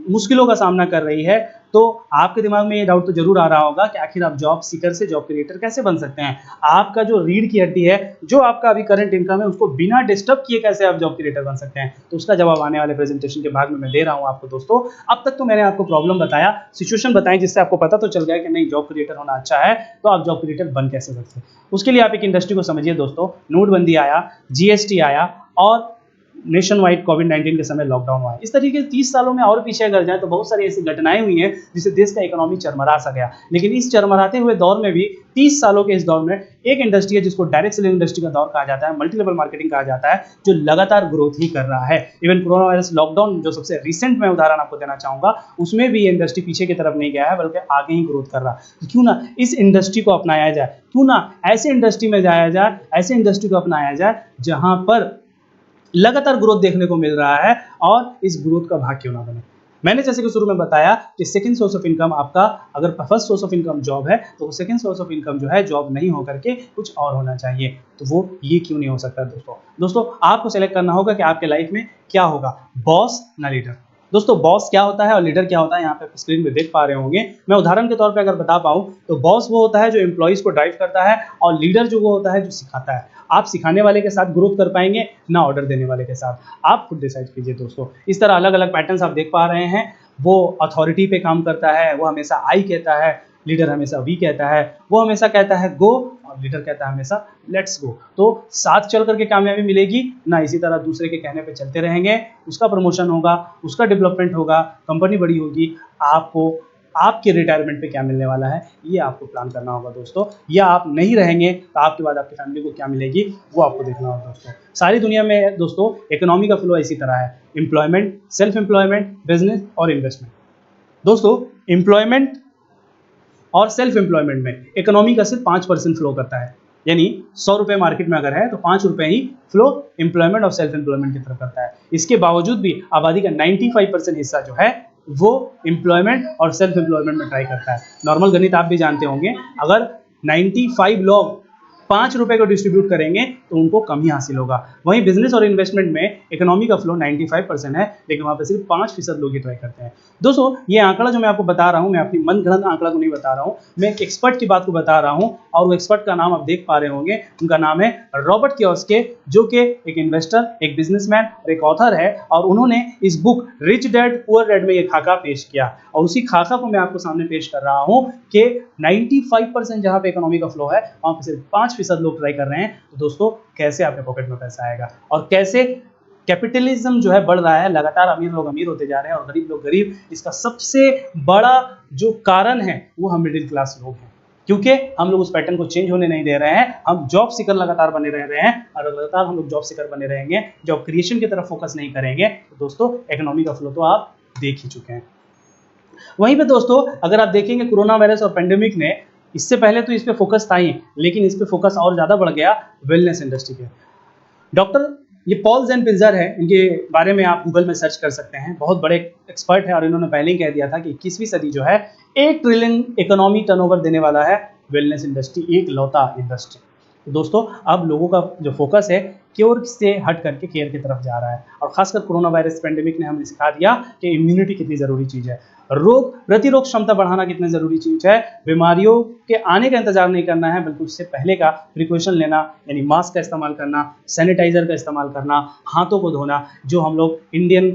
मुश्किलों का सामना कर रही है। तो आपके दिमाग में ये डाउट तो जरूर आ रहा होगा कि आखिर आप जॉब सीकर से जॉब क्रिएटर कैसे बन सकते हैं। आपका जो रीढ़ की हड्डी है, जो आपका अभी करंट इनकम है, उसको बिना डिस्टर्ब किए कैसे आप जॉब क्रिएटर बन सकते हैं, तो उसका जवाब आने वाले प्रेजेंटेशन के भाग में मैं दे रहा हूं आपको दोस्तों। अब तक तो मैंने आपको प्रॉब्लम बताया, सिचुएशन बताई, जिससे आपको पता तो चल गया कि नहीं जॉब क्रिएटर होना अच्छा है, तो आप जॉब क्रिएटर बन कैसे सकते हैं। उसके लिए आप एक इंडस्ट्री को समझिए दोस्तों। नोटबंदी आया, जीएसटी आया, और नेशन वाइड कोविड-19 के समय लॉकडाउन हुआ। इस तरीके 30 सालों में और पीछे अगर जाए तो बहुत सारी ऐसी घटनाएं हुई हैं जिससे देश का इकोनॉमी चरमरा सा गया। लेकिन इस चरमराते हुए दौर में भी, 30 सालों के इस दौर में, एक इंडस्ट्री है जिसको डायरेक्ट सेलिंग इंडस्ट्री का दौर कहा जाता है, मल्टी लेवल मार्केटिंग कहा जाता है, जो लगातार ग्रोथ ही कर रहा है। इवन कोरोना वायरस लॉकडाउन जो सबसे रिसेंट में उदाहरण आपको देना चाहूंगा, उसमें भी ये इंडस्ट्री पीछे की तरफ नहीं गया है, बल्कि आगे ही ग्रोथ कर रहा है। तो क्यों ना इस इंडस्ट्री को अपनाया जाए, क्यों ना ऐसे इंडस्ट्री में जाया जाए, ऐसे इंडस्ट्री को अपनाया जाए जहां पर लगातार ग्रोथ देखने को मिल रहा है, और इस ग्रोथ का भाग क्यों ना बने। मैंने जैसे कि शुरू में बताया कि सेकंड सोर्स ऑफ इनकम आपका, अगर first source of income job है तो वो सेकंड सोर्स ऑफ इनकम जो है जॉब नहीं होकर के कुछ और होना चाहिए। तो वो ये क्यों नहीं हो सकता दोस्तों आपको सेलेक्ट करना होगा कि आपके लाइफ में क्या होगा, बॉस ना लीडर। दोस्तों, बॉस क्या होता है और लीडर क्या होता है, यहाँ पे स्क्रीन पे देख पा रहे होंगे। मैं उदाहरण के तौर पे अगर बता पाऊँ तो बॉस वो होता है जो एम्प्लॉइज को ड्राइव करता है, और लीडर जो वो होता है जो सिखाता है। आप सिखाने वाले के साथ ग्रोथ कर पाएंगे ना ऑर्डर देने वाले के साथ, आप खुद डिसाइड कीजिए दोस्तों। इस तरह अलग अलग पैटर्न्स आप देख पा रहे हैं। वो अथॉरिटी पे काम करता है, वो हमेशा आई कहता है, लीडर हमेशा वी कहता है, वो हमेशा कहता है गो, और लीडर कहता है हमेशा लेट्स गो। तो साथ चल करके कामयाबी मिलेगी ना, इसी तरह दूसरे के कहने पे चलते रहेंगे, उसका प्रमोशन होगा, उसका डेवलपमेंट होगा, कंपनी बड़ी होगी। आपको आपके रिटायरमेंट पे क्या मिलने वाला है, ये आपको प्लान करना होगा दोस्तों। या आप नहीं रहेंगे तो आपके बाद आपकी फैमिली को क्या मिलेगी, वो आपको देखना होगा दोस्तों। सारी दुनिया में दोस्तों इकोनॉमी का फ्लो इसी तरह है, एम्प्लॉयमेंट, सेल्फ एम्प्लॉयमेंट, बिजनेस और इन्वेस्टमेंट। दोस्तों, एम्प्लॉयमेंट और सेल्फ एम्प्लॉयमेंट में इकोनॉमी का सिर्फ 5% फ्लो करता है, यानी 100 रुपये मार्केट में अगर है तो 5 रुपये ही फ्लो एम्प्लॉयमेंट और सेल्फ एम्प्लॉयमेंट की तरफ करता है। इसके बावजूद भी आबादी का 95% हिस्सा जो है वो एम्प्लॉयमेंट और सेल्फ एम्प्लॉयमेंट में ट्राई करता है। नॉर्मल गणित आप भी जानते होंगे, अगर 95 लोग ₹5 को डिस्ट्रीब्यूट करेंगे तो उनको कम ही हासिल होगा। वहीं बिजनेस और इन्वेस्टमेंट में इकोनॉमी का फ्लो 95% है, लेकिन वहाँ पे सिर्फ 5% लोग ही ट्राई करते हैं। दोस्तों, ये आंकड़ा जो मैं आपको बता रहा हूँ, मैं अपनी मनगढ़ंत आंकड़ा को नहीं बता रहा हूँ, मैं एक एक्सपर्ट की बात को बता रहा हूँ, और वो एक्सपर्ट का नाम आप देख पा रहे होंगे। उनका नाम है रॉबर्ट कियोसाकी, जो कि एक इन्वेस्टर, एक बिजनेसमैन और एक ऑथर है, और उन्होंने इस book rich dad poor dad में ये खाका पेश किया, और उसी खाका को मैं आपको सामने पेश कर रहा हूँ कि 95% जहाँ पे इकोनॉमी का फ्लो है, वहाँ पे सिर्फ 5% लोग ट्राई कर रहे हैं। तो दोस्तों, कैसे आपके पॉकेट में पैसा आएगा, और कैसे कैपिटलिज्म जो है बढ़ रहा है, लगातार अमीर लोग अमीर होते जा रहे हैं और गरीब लोग गरीब, इसका सबसे बड़ा जो कारण है वो हम मिडिल क्लास लोग हैं, क्योंकि हम लोग उस पैटर्न को चेंज होने नहीं दे रहे हैं। हम जॉब सीकर लगातार बने रह रहे हैं, और लगातार हम लोग जॉब सीकर बने रहेंगे, जॉब क्रिएशन की तरफ फोकस नहीं करेंगे, तो दोस्तों इकोनॉमी का फ्लो तो आप देख ही चुके हैं। वहीं पे दोस्तों, अगर आप देखेंगे कोरोना वायरस और पेंडेमिक ने, इससे पहले तो इस पे फोकस था ही, लेकिन इस पे फोकस और ज्यादा बढ़ गया वेलनेस इंडस्ट्री पे। डॉक्टर ये पॉल जेन पिल्जर है, इनके बारे में आप गूगल में सर्च कर सकते हैं, बहुत बड़े एक्सपर्ट है, और इन्होंने पहले ही कह दिया था कि 21वीं सदी जो है 1 ट्रिलियन इकोनॉमी टर्नओवर देने वाला है वेलनेस इंडस्ट्री, एक लौता इंडस्ट्री। तो दोस्तों, अब लोगों का जो फोकस है क्योर से हट करके केयर की तरफ जा रहा है, और खासकर कोरोना वायरस पेंडेमिक ने हमें सिखा दिया कि इम्यूनिटी कितनी जरूरी चीज़ है, रोग प्रतिरोध क्षमता बढ़ाना कितनी जरूरी चीज़ है, बीमारियों के आने का इंतजार नहीं करना है, बल्कि उससे पहले का प्रिकॉशन लेना, यानी मास्क का इस्तेमाल करना, सैनिटाइजर का इस्तेमाल करना, हाथों को धोना, जो हम लोग इंडियन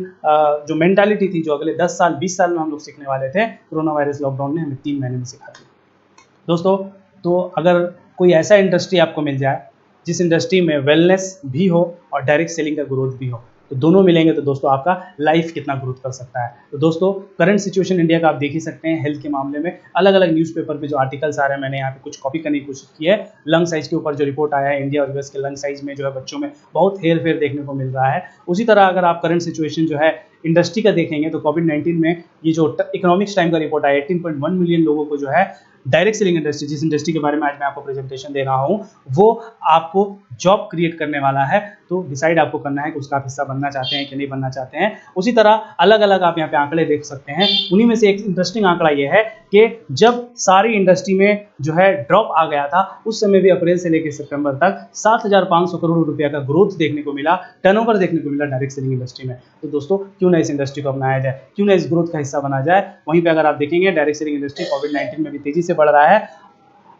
जो मेंटालिटी थी, जो अगले 10 साल 20 साल में हम लोग सीखने वाले थे, कोरोना वायरस लॉकडाउन ने हमें 3 महीने में सिखा दिया। दोस्तों, तो अगर कोई ऐसा इंडस्ट्री आपको मिल जाए जिस इंडस्ट्री में वेलनेस भी हो और डायरेक्ट सेलिंग का ग्रोथ भी हो, तो दोनों मिलेंगे, तो दोस्तों आपका लाइफ कितना ग्रोथ कर सकता है। तो दोस्तों, करंट सिचुएशन इंडिया का आप देख ही सकते हैं, हेल्थ के मामले में अलग अलग न्यूज़पेपर पे जो आर्टिकल्स आ रहे हैं, मैंने यहाँ पे कुछ कॉपी करने की कोशिश की है। लंग साइज के ऊपर जो रिपोर्ट आया है, इंडिया और यूएस के लंग साइज में जो है बच्चों में बहुत हेर फेर देखने को मिल रहा है। उसी तरह अगर आप करंट सिचुएशन जो है इंडस्ट्री का देखेंगे, तो कोविड-19 में ये जो इकोनॉमिक्स टाइम का रिपोर्ट आया, 18.1 मिलियन लोगों को जो है डायरेक्ट सेलिंग इंडस्ट्री, जिस इंडस्ट्री के बारे में आज मैं आपको प्रेजेंटेशन दे रहा हूँ, वो आपको जॉब क्रिएट करने वाला है। तो डिसाइड आपको करना है कि उसका आप हिस्सा बनना चाहते हैं कि नहीं बनना चाहते हैं। उसी तरह अलग अलग आप यहाँ पे आंकड़े देख सकते हैं, उन्हीं में से एक इंटरेस्टिंग आंकड़ा ये है कि जब सारी इंडस्ट्री में जो है ड्रॉप आ गया था, उस समय भी अप्रैल से लेकर सितंबर तक 7,500 करोड़ रुपया का ग्रोथ देखने को मिला, टर्नओवर देखने को मिला डायरेक्ट सेलिंग इंडस्ट्री में। तो दोस्तों, क्यों ना इस इंडस्ट्री को अपनाया जाए, क्यों ना इस ग्रोथ का हिस्सा बना जाए। वहीं पे अगर आप देखेंगे, डायरेक्ट सेलिंग इंडस्ट्री कोविड-19 में भी तेजी से बढ़ रहा है।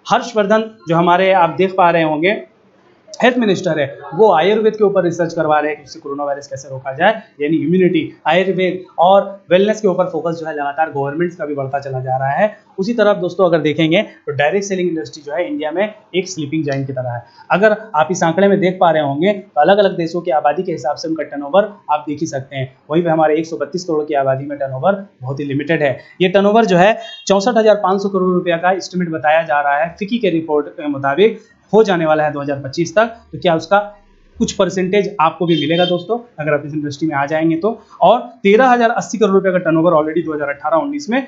हर्षवर्धन जो हमारे आप देख पा रहे होंगे हेल्थ मिनिस्टर है, वो आयुर्वेद के ऊपर रिसर्च करवा रहे हैं कि उससे कोरोना वायरस कैसे रोका जाए, यानी इम्यूनिटी, आयुर्वेद और वेलनेस के ऊपर फोकस जो है लगातार गवर्नमेंट्स का भी बढ़ता चला जा रहा है। उसी तरफ दोस्तों अगर देखेंगे तो डायरेक्ट सेलिंग इंडस्ट्री जो है इंडिया में एक स्लीपिंग जाइंट की तरह है। अगर आप इस आंकड़े में देख पा रहे होंगे तो अलग अलग देशों की आबादी के हिसाब से उनका टर्नओवर आप देख ही सकते हैं। वहीं पे हमारे 132 करोड़ की आबादी में टर्नओवर बहुत ही लिमिटेड है। ये टर्नओवर जो है 64,500 करोड़ रुपया का एस्टिमेट बताया जा रहा है, फिकी के रिपोर्ट के मुताबिक हो जाने वाला है 2025 तक। तो क्या उसका कुछ परसेंटेज आपको भी मिलेगा दोस्तों, अगर आप इस इंडस्ट्री में आ जाएंगे तो। और 13,080 करोड़ रुपए का टर्नओवर ऑलरेडी 2018-19 में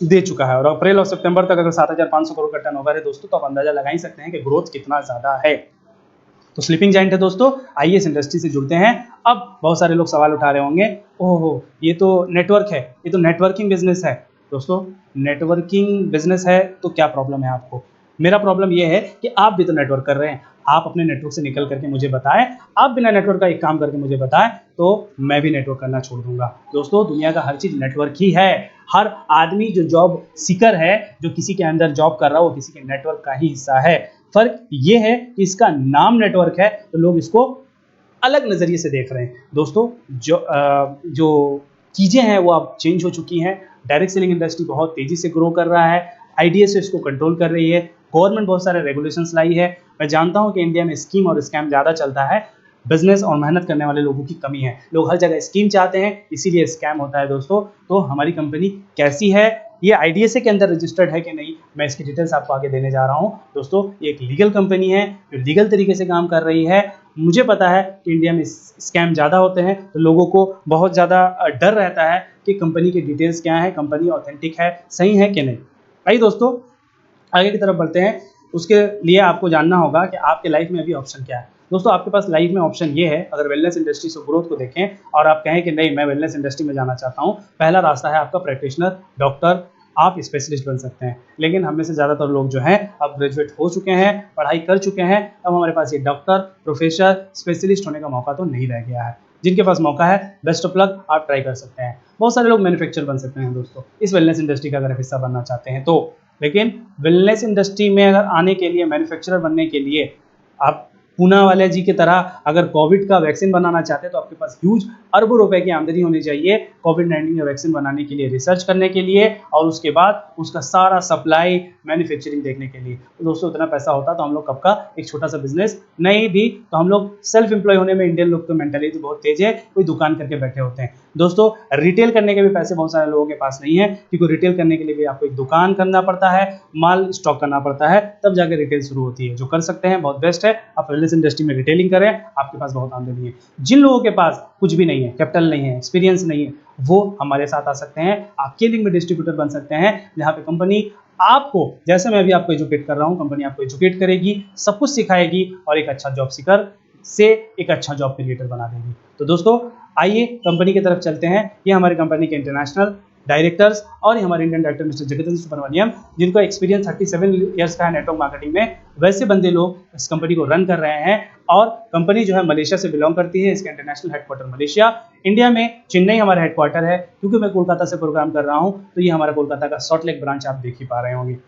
दे चुका है, और अप्रैल और सितंबर तक अगर 7,500 करोड़ का टर्नओवर है दोस्तों, तो आप अंदाजा लगा ही सकते हैं कि ग्रोथ कितना ज्यादा है। तो स्लीपिंग जाइंट है दोस्तों, आइए इस इंडस्ट्री से जुड़ते हैं। अब बहुत सारे लोग सवाल उठा रहे होंगे, ओहो ये तो नेटवर्क है, ये तो नेटवर्किंग बिजनेस है। दोस्तों, नेटवर्किंग बिजनेस है तो क्या प्रॉब्लम है आपको? मेरा प्रॉब्लम यह है कि आप भी तो नेटवर्क कर रहे हैं, आप अपने नेटवर्क से निकल करके मुझे बताएं, आप बिना नेटवर्क का एक काम करके मुझे बताएं, तो मैं भी नेटवर्क करना छोड़ दूंगा। दोस्तों, दुनिया का हर चीज नेटवर्क ही है। हर आदमी जो जॉब सीकर है, जो किसी के अंदर जॉब कर रहा है, वो किसी के नेटवर्क का ही हिस्सा है। फर्क ये है कि इसका नाम नेटवर्क है तो लोग इसको अलग नजरिए से देख रहे हैं। दोस्तों, जो चीजें हैं वो अब चेंज हो चुकी हैं। डायरेक्ट सेलिंग इंडस्ट्री बहुत तेजी से ग्रो कर रहा है, आईडीएस इसको कंट्रोल कर रही है, गवर्नमेंट बहुत सारे रेगुलेशंस लाई है। मैं जानता हूं कि इंडिया में स्कीम और स्कैम ज़्यादा चलता है, बिजनेस और मेहनत करने वाले लोगों की कमी है। लोग हर जगह स्कीम चाहते हैं, इसीलिए स्कैम होता है दोस्तों। तो हमारी कंपनी कैसी है, ये आईडीएसए के अंदर रजिस्टर्ड है कि नहीं, मैं इसकी डिटेल्स आपको आगे देने जा रहा हूँ। दोस्तों, ये एक लीगल कंपनी है जो लीगल तरीके से काम कर रही है। मुझे पता है कि इंडिया में स्कैम ज़्यादा होते हैं, तो लोगों को बहुत ज़्यादा डर रहता है कि कंपनी की डिटेल्स क्या है, कंपनी ऑथेंटिक है, सही है कि नहीं। आइए दोस्तों आगे की तरफ बढ़ते हैं। उसके लिए आपको जानना होगा कि आपके लाइफ में अभी ऑप्शन क्या है। दोस्तों, आपके पास लाइफ में ऑप्शन ये है, अगर वेलनेस इंडस्ट्री से ग्रोथ को देखें और आप कहें कि नहीं मैं वेलनेस इंडस्ट्री में जाना चाहता हूँ, पहला रास्ता है आपका प्रैक्टिशनर, डॉक्टर, आप स्पेशलिस्ट बन सकते हैं। लेकिन हम में से ज़्यादातर लोग जो हैं अब ग्रेजुएट हो चुके हैं, पढ़ाई कर चुके हैं, अब हमारे पास ये डॉक्टर, प्रोफेसर, स्पेशलिस्ट होने का मौका तो नहीं रह गया है। जिनके पास मौका है, बेस्ट ऑफ लक, आप ट्राई कर सकते हैं। बहुत सारे लोग मैन्युफैक्चर बन सकते हैं दोस्तों, इस वेलनेस इंडस्ट्री का अगर हिस्सा बनना चाहते हैं तो। लेकिन वेलनेस इंडस्ट्री में अगर आने के लिए, मैन्युफैक्चरर बनने के लिए, आप पूना वाले जी की तरह अगर कोविड का वैक्सीन बनाना चाहते हैं तो आपके पास ह्यूज अरबों रुपए की आमदनी होनी चाहिए कोविड-19 का वैक्सीन बनाने के लिए, रिसर्च करने के लिए और उसके बाद उसका सारा सप्लाई, मैन्युफैक्चरिंग देखने के लिए। तो दोस्तों इतना पैसा होता तो हम लोग कब का एक छोटा सा बिजनेस नहीं भी, तो हम लोग सेल्फ एम्प्लॉय होने में इंडियन लोग तो मेंटालिटी बहुत तेज है, कोई दुकान करके बैठे होते हैं। दोस्तों रिटेल करने के भी पैसे बहुत सारे लोगों के पास नहीं है, क्योंकि रिटेल करने के लिए भी आपको एक दुकान करना पड़ता है, माल स्टॉक करना पड़ता है, तब जाकर रिटेल शुरू होती है। जो कर सकते हैं बहुत बेस्ट है, आप वेलनेस इंडस्ट्री में रिटेलिंग करें, आपके पास बहुत आमदनी है। जिन लोगों के पास कुछ भी नहीं है, कैपिटल नहीं है, एक्सपीरियंस नहीं है, वो हमारे साथ आ सकते हैं। आप केलिंग में डिस्ट्रीब्यूटर बन सकते हैं, जहाँ पे कंपनी आपको, जैसे मैं अभी आपको एजुकेट कर रहा हूँ, कंपनी आपको एजुकेट करेगी, सब कुछ सिखाएगी और एक अच्छा जॉब सीकर से एक अच्छा जॉब क्रिएटर बना देगी। तो दोस्तों आइए कंपनी की तरफ चलते हैं। ये हमारी कंपनी के इंटरनेशनल डायरेक्टर्स और ये हमारे Indian director mister Jagdish Subramaniam, जिनको एक्सपीरियंस 37 ईयर्स का है नेटवर्क मार्केटिंग में। वैसे बंदे लोग इस कंपनी को रन कर रहे हैं और कंपनी जो है मलेशिया से बिलोंग करती है। इसका इंटरनेशनल हेडक्वार्टर मलेशिया, इंडिया में चेन्नई हमारा हेडक्वार्टर है। क्योंकि मैं कोलकाता से प्रोग्राम कर रहा हूँ तो ये हमारा कोलकाता का सॉल्ट लेक ब्रांच आप देख ही पा रहे होंगे।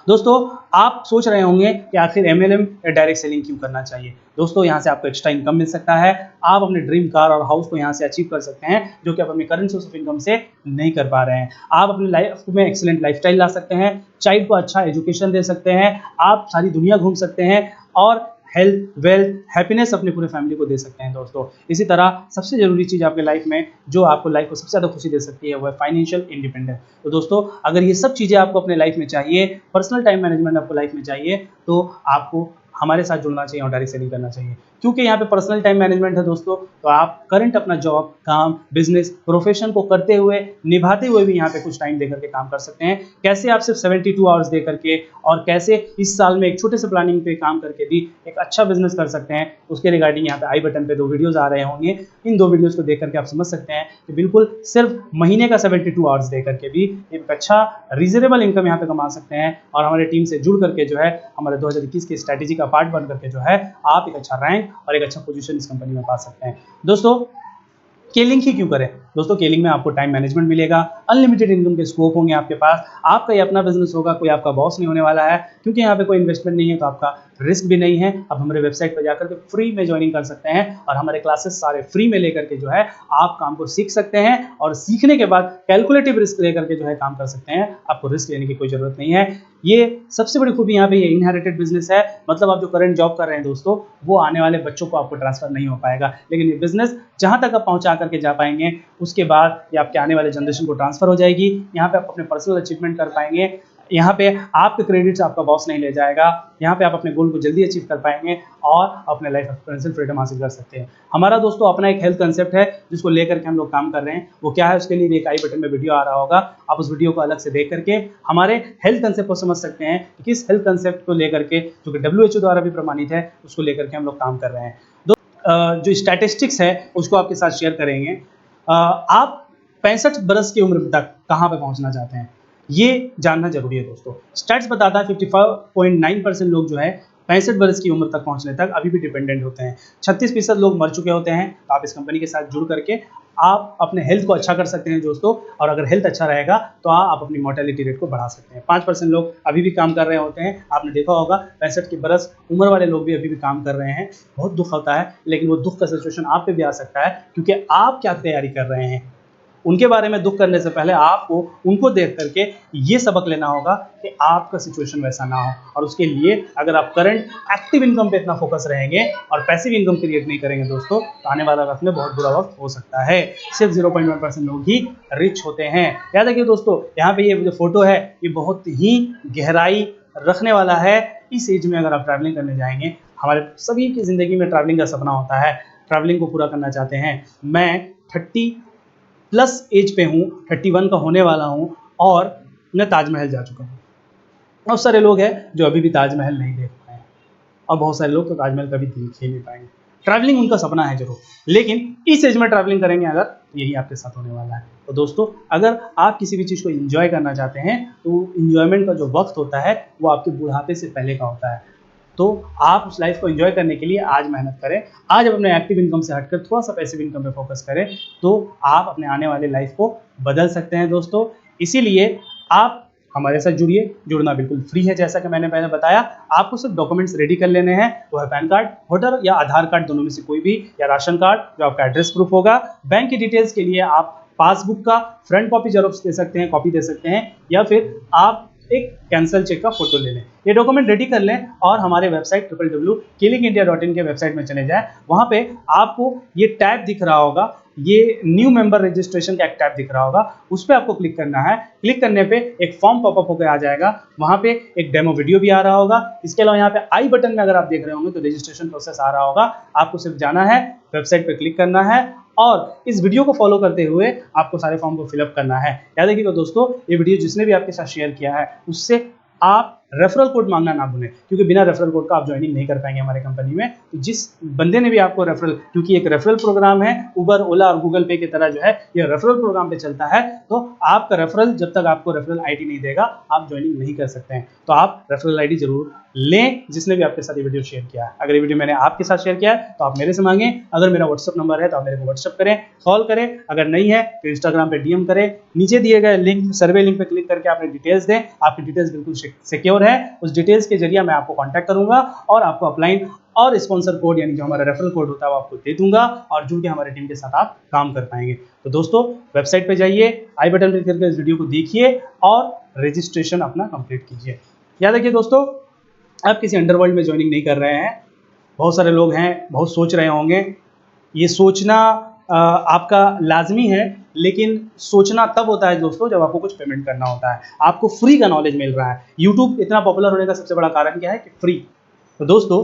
दोस्तों आप सोच रहे होंगे कि आखिर एमएलएम या डायरेक्ट सेलिंग क्यों करना चाहिए। दोस्तों यहाँ से आपको एक्स्ट्रा इनकम मिल सकता है, आप अपने ड्रीम कार और हाउस को यहाँ से अचीव कर सकते हैं, जो कि आप अपने करंट सोर्स ऑफ इनकम से नहीं कर पा रहे हैं। आप अपनी लाइफ में एक्सीलेंट लाइफस्टाइल ला सकते हैं, चाइल्ड को अच्छा एजुकेशन दे सकते हैं, आप सारी दुनिया घूम सकते हैं और हेल्थ, वेल्थ, हैप्पीनेस अपने पूरे फैमिली को दे सकते हैं। दोस्तों इसी तरह सबसे जरूरी चीज़ आपके लाइफ में, जो आपको लाइफ को सबसे ज़्यादा खुशी दे सकती है, वो है फाइनेंशियल इंडिपेंडेंस। तो दोस्तों अगर ये सब चीज़ें आपको अपने लाइफ में चाहिए, पर्सनल टाइम मैनेजमेंट आपको लाइफ में चाहिए, तो आपको हमारे साथ जुड़ना चाहिए और डायरेक्ट सेलिंग करना चाहिए। क्योंकि यहाँ पे पर्सनल टाइम मैनेजमेंट है दोस्तों, तो आप करंट अपना जॉब, काम, बिजनेस, प्रोफेशन को करते हुए, निभाते हुए भी यहाँ पे कुछ टाइम देकर के काम कर सकते हैं। कैसे आप सिर्फ 72 आवर्स दे करके और कैसे इस साल में एक छोटे से प्लानिंग पे काम करके भी एक अच्छा बिजनेस कर सकते हैं, उसके रिगार्डिंग यहाँ पे आई बटन पे 2 वीडियोस आ रहे होंगे। इन 2 वीडियोस को देख करके आप समझ सकते हैं कि बिल्कुल सिर्फ महीने का 72 आवर्स दे करके भी एक अच्छा रीजनेबल इनकम यहाँ पे कमा सकते हैं। और हमारे टीम से जुड़ करके जो है हमारे 2021 की स्ट्रैटेजी का पार्ट बन करके जो है आप एक अच्छा रैंक और एक अच्छा पोजीशन इस कंपनी में पा सकते हैं। दोस्तों केलिंग ही क्यों करें? दोस्तों केलिंग में आपको टाइम मैनेजमेंट मिलेगा, अनलिमिटेड इनकम के स्कोप होंगे आपके पास, आपका ये अपना बिजनेस होगा, कोई आपका बॉस नहीं होने वाला है। क्योंकि यहाँ पे कोई इन्वेस्टमेंट नहीं है तो आपका रिस्क भी नहीं है। आप हमारे वेबसाइट पर जाकर के फ्री में ज्वाइनिंग कर सकते हैं और हमारे क्लासेस सारे फ्री में लेकर के जो है आप काम को सीख सकते हैं और सीखने के बाद कैलकुलेटिव रिस्क लेकर के जो है काम कर सकते हैं। आपको रिस्क लेने की कोई जरूरत नहीं है। ये सबसे बड़ी खूबी यहाँ पे ये इनहेरिटेड बिजनेस है, मतलब आप जो करंट जॉब कर रहे हैं दोस्तों, वो आने वाले बच्चों को आपको ट्रांसफर नहीं हो पाएगा। लेकिन ये बिजनेस जहां तक आप पहुंचा करके जा पाएंगे, उसके बाद ये आपके आने वाले जनरेशन को ट्रांसफर हो जाएगी। यहाँ पे आप अपने पर्सनल अचीवमेंट कर पाएंगे, यहाँ पे आपके क्रेडिट्स आपका बॉस नहीं ले जाएगा, यहाँ पे आप अपने गोल को जल्दी अचीव कर पाएंगे और अपने लाइफ में फाइनेंशियल फ्रीडम हासिल कर सकते हैं। हमारा दोस्तों अपना एक हेल्थ कंसेप्ट है जिसको लेकर के हम लोग काम कर रहे हैं। वो क्या है, उसके लिए भी एक आई बटन में वीडियो आ रहा होगा, आप उस वीडियो को अलग से देख करके हमारे हेल्थ कंसेप्ट को समझ सकते हैं कि किस हेल्थ कंसेप्ट को लेकर के, जो कि WHO द्वारा भी प्रमाणित है, उसको लेकर के हम लोग काम कर रहे हैं। जो स्टैटिस्टिक्स है उसको आपके साथ शेयर करेंगे। आप 65 बरस की उम्र तक कहाँ पे पहुंचना चाहते हैं, ये जानना जरूरी है दोस्तों। स्टैट्स बताता है 55.9% लोग जो है 65 बरस की उम्र तक पहुंचने तक अभी भी डिपेंडेंट होते हैं। 36% लोग मर चुके होते हैं। तो आप इस कंपनी के साथ जुड़ करके आप अपने हेल्थ को अच्छा कर सकते हैं दोस्तों, और अगर हेल्थ अच्छा रहेगा तो आप अपनी मोर्टेलिटी रेट को बढ़ा सकते हैं। 5% लोग अभी भी काम कर रहे होते हैं। आपने देखा होगा 65 की बरस उम्र वाले लोग भी अभी भी काम कर रहे हैं। बहुत दुख होता है, लेकिन वो दुख का सिचुएशन आप पे भी आ सकता है, क्योंकि आप क्या तैयारी कर रहे हैं। उनके बारे में दुख करने से पहले आपको उनको देख करके ये सबक लेना होगा कि आपका सिचुएशन वैसा ना हो। और उसके लिए अगर आप करंट एक्टिव इनकम पे इतना फोकस रहेंगे और पैसिव इनकम क्रिएट नहीं करेंगे दोस्तों, तो आने वाला वक्त में बहुत बुरा वक्त हो सकता है। सिर्फ 0.1% लोग ही रिच होते हैं। याद रखिए दोस्तों, यहाँ पे ये जो फोटो है ये बहुत ही गहराई रखने वाला है। इस एज में अगर आप ट्रैवलिंग करने जाएंगे, हमारे सभी की जिंदगी में ट्रैवलिंग का सपना होता है, ट्रैवलिंग को पूरा करना चाहते हैं। मैं 30+ एज पे हूँ, 31 का होने वाला हूँ और मैं ताजमहल जा चुका हूँ। बहुत सारे लोग हैं जो अभी भी ताजमहल नहीं देख पाए और बहुत सारे लोग तो ताजमहल कभी देख ही नहीं पाएंगे। ट्रैवलिंग उनका सपना है जरूर, लेकिन इस एज में ट्रैवलिंग करेंगे अगर, तो यही आपके साथ होने वाला है। तो दोस्तों, अगर आप किसी भी चीज़ को एंजॉय करना चाहते हैं तो एंजॉयमेंट का जो वक्त होता है वो आपके बुढ़ापे से पहले का होता है। तो आप उस लाइफ को एंजॉय करने के लिए आज मेहनत करें, आज अपने एक्टिव इनकम से हटकर थोड़ा सा पैसिव इनकम पे फोकस करें, तो आप अपने आने वाले लाइफ को बदल सकते हैं दोस्तों। इसीलिए आप हमारे साथ जुड़िए, जुड़ना बिल्कुल फ्री है। जैसा कि मैंने पहले बताया, आपको सिर्फ डॉक्यूमेंट्स रेडी कर लेने हैं, वो है पैन कार्ड, वोटर या आधार कार्ड, दोनों में से कोई भी, या राशन कार्ड जो आपका एड्रेस प्रूफ होगा। बैंक की डिटेल्स के लिए आप पासबुक का फ्रंट कॉपी जेरॉक्स दे सकते हैं, कॉपी दे सकते हैं, या फिर आप एक कैंसल चेक का फोटो ले लें। ये डॉक्यूमेंट रेडी कर लें और हमारे वेबसाइट www.killingindia.in के वेबसाइट में चले जाएं। वहां पे आपको ये टैब दिख रहा होगा, ये न्यू मेंबर रजिस्ट्रेशन का एक टैब दिख रहा होगा, उस पर आपको क्लिक करना है। क्लिक करने पे एक फॉर्म पॉपअप होकर आ जाएगा, वहां पे एक डेमो वीडियो भी आ रहा होगा। इसके अलावा यहाँ पे आई बटन में अगर आप देख रहे होंगे तो रजिस्ट्रेशन प्रोसेस आ रहा होगा। आपको सिर्फ जाना है, वेबसाइट पे क्लिक करना है और इस वीडियो को फॉलो करते हुए आपको सारे फॉर्म को फिलअप करना है। याद रखिएगा दोस्तों, ये वीडियो जिसने भी आपके साथ शेयर किया है उससे आप रेफरल कोड मांगना ना भूलें, क्योंकि बिना रेफरल कोड का आप ज्वाइनिंग नहीं कर पाएंगे हमारे कंपनी में। तो जिस बंदे ने भी आपको रेफरल, क्योंकि एक रेफरल प्रोग्राम है, उबर, ओला और गूगल पे की तरह जो है ये रेफरल प्रोग्राम पे चलता है, तो आपका रेफरल, जब तक आपको रेफरल आईडी नहीं देगा आप ज्वाइनिंग नहीं कर सकते हैं। तो आप रेफरल आईडी जरूर लें जिसने भी आपके साथ ये वीडियो शेयर किया है। अगर ये वीडियो मैंने आपके साथ शेयर किया है तो आप मेरे से मांगें, अगर मेरा व्हाट्सअप नंबर है तो आप मेरे को व्हाट्सअप करें, कॉल करें, अगर नहीं है तो इंस्टाग्राम पे डीएम करें। नीचे दिए गए लिंक, सर्वे लिंक पे क्लिक करके अपनी डिटेल्स दें। आपकी डिटेल्स बिल्कुल सिक्योर है, उस डिटेल्स के जरिए मैं आपको कांटेक्ट करूंगा और आपको अपलाइन और स्पॉन्सर कोड यानी जो हमारा रेफरल कोड होता है वो आपको दे दूंगा और जुड़ के हमारे टीम के साथ आप काम कर पाएंगे। तो दोस्तों, वेबसाइट पे जाइए, आई बटन क्लिक करके इस वीडियो को देखिए और रजिस्ट्रेशन अपना कंप्लीट कीजिए। याद रखिए दोस्तों, आप किसी अंडरवर्ल्ड में ज्वाइनिंग नहीं कर रहे हैं। बहुत सारे लोग हैं, बहुत सोच रहे होंगे, ये सोचना आपका लाजमी है, लेकिन सोचना तब होता है दोस्तों जब आपको कुछ पेमेंट करना होता है। आपको फ्री का नॉलेज मिल रहा है। यूट्यूब इतना पॉपुलर होने का सबसे बड़ा कारण क्या है कि फ्री। तो दोस्तों,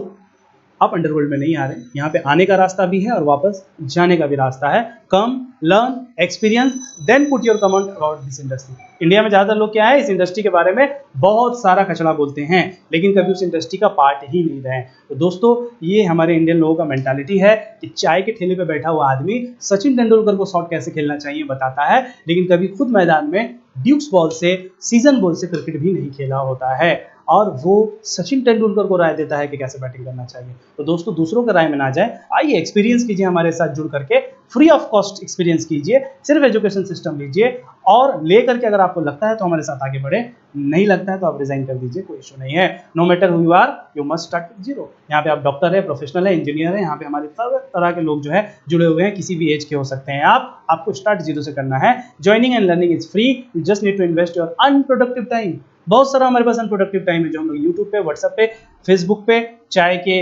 आप अंडरवर्ल्ड में नहीं आ रहे, यहाँ पे आने का रास्ता भी है और वापस जाने का भी रास्ता है। Come, learn, experience, then put your comment about this industry. India में ज़्यादातर लोग क्या है, इस इंडस्ट्री के बारे में बहुत सारा कचरा बोलते हैं, लेकिन कभी उस इंडस्ट्री का पार्ट ही नहीं रहे। तो दोस्तों, ये हमारे इंडियन लोगों का मेंटालिटी है कि चाय के ठेले पे बैठा हुआ आदमी सचिन तेंदुलकर को शॉट कैसे खेलना चाहिए बताता है, लेकिन कभी खुद मैदान में ड्यूक्स बॉल से, सीजन बॉल से क्रिकेट भी नहीं खेला होता है, और वो सचिन तेंदुलकर को राय देता है कि कैसे बैटिंग करना चाहिए। तो दोस्तों, दूसरों के राय में ना जाए, आइए एक्सपीरियंस कीजिए हमारे साथ जुड़ करके, फ्री ऑफ कॉस्ट एक्सपीरियंस कीजिए, सिर्फ एजुकेशन सिस्टम लीजिए और ले करके अगर आपको लगता है तो हमारे साथ आगे बढ़े, नहीं लगता है तो आप रिजाइन कर दीजिए, कोई इशू नहीं है। No matter who you are, you must start with zero. यहाँ पे आप डॉक्टर है, प्रोफेशनल है, इंजीनियर है, यहाँ पे हमारे तरह के लोग जो है जुड़े हुए हैं, किसी भी एज के हो सकते हैं। आपको स्टार्ट जीरो से करना है। Joining and learning is free, you just need to invest your unproductive time. बहुत सारा हमारे पास अनप्रोडक्टिव टाइम है जो हम लोग यूट्यूब पे, व्हाट्सएप पे, फेसबुक पे, चाय के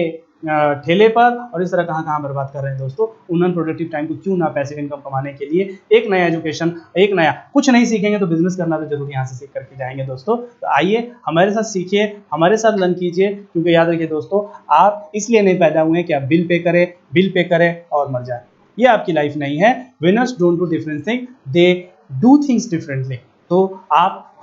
ठेले पर और इस तरह कहाँ बर्बाद कर रहे हैं दोस्तों। उन अनप्रोडक्टिव टाइम को क्यों ना पैसिव इनकम कमाने के लिए एक नया एजुकेशन, एक नया कुछ नहीं सीखेंगे तो बिजनेस करना तो जरूर यहाँ से सीख करके जाएंगे दोस्तों। तो आइए हमारे साथ सीखिए, हमारे साथ लर्न कीजिए, क्योंकि याद रखिए दोस्तों, आप इसलिए नहीं पैदा हुए कि आप बिल पे करें और मर जाए। ये आपकी लाइफ नहीं है। Winners don't do different thing, they do things differently. तो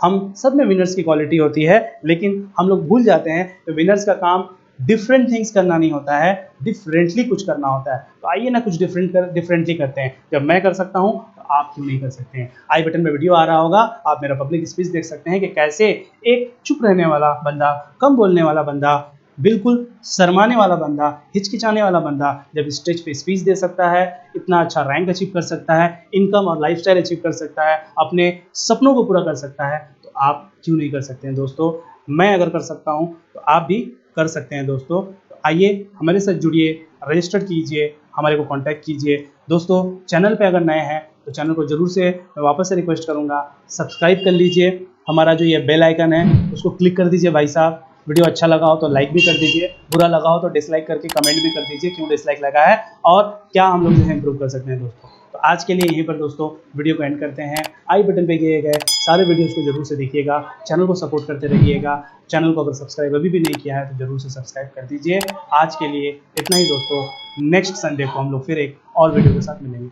हम सब में विनर्स की क्वालिटी होती है, लेकिन हम लोग भूल जाते हैं कि विनर्स का काम डिफरेंट थिंग्स करना नहीं होता है, डिफरेंटली कुछ करना होता है। तो आइए ना कुछ डिफरेंटली करते हैं। जब मैं कर सकता हूँ तो आप क्यों नहीं कर सकते हैं। आई बटन में वीडियो आ रहा होगा, आप मेरा पब्लिक स्पीच देख सकते हैं कि कैसे एक चुप रहने वाला बंदा, कम बोलने वाला बंदा, बिल्कुल शर्माने वाला बंदा, हिचकिचाने वाला बंदा जब स्टेज पे स्पीच दे सकता है, इतना अच्छा रैंक अचीव कर सकता है, इनकम और लाइफस्टाइल अचीव कर सकता है, अपने सपनों को पूरा कर सकता है, तो आप क्यों नहीं कर सकते हैं दोस्तों। मैं अगर कर सकता हूं तो आप भी कर सकते हैं दोस्तों। तो आइए हमारे साथ जुड़िए, रजिस्टर कीजिए, हमारे को कांटेक्ट कीजिए। दोस्तों, चैनल पे अगर नए हैं तो चैनल को जरूर से मैं वापस से रिक्वेस्ट करूंगा, सब्सक्राइब कर लीजिए। हमारा जो ये बेल आइकन है उसको क्लिक कर दीजिए भाई साहब। वीडियो अच्छा लगा हो तो लाइक भी कर दीजिए, बुरा लगा हो तो डिसलाइक करके कमेंट भी कर दीजिए क्यों डिसलाइक लगा है और क्या हम लोग जो है इंप्रूव कर सकते हैं दोस्तों। तो आज के लिए यहीं पर दोस्तों वीडियो को एंड करते हैं। आई बटन पे किए गए सारे वीडियोस को जरूर से देखिएगा, चैनल को सपोर्ट करते रहिएगा। चैनल को अगर सब्सक्राइब अभी भी नहीं किया है तो जरूर से सब्सक्राइब कर दीजिए। आज के लिए इतना ही दोस्तों, नेक्स्ट संडे को हम लोग फिर एक और वीडियो के साथ मिलेंगे।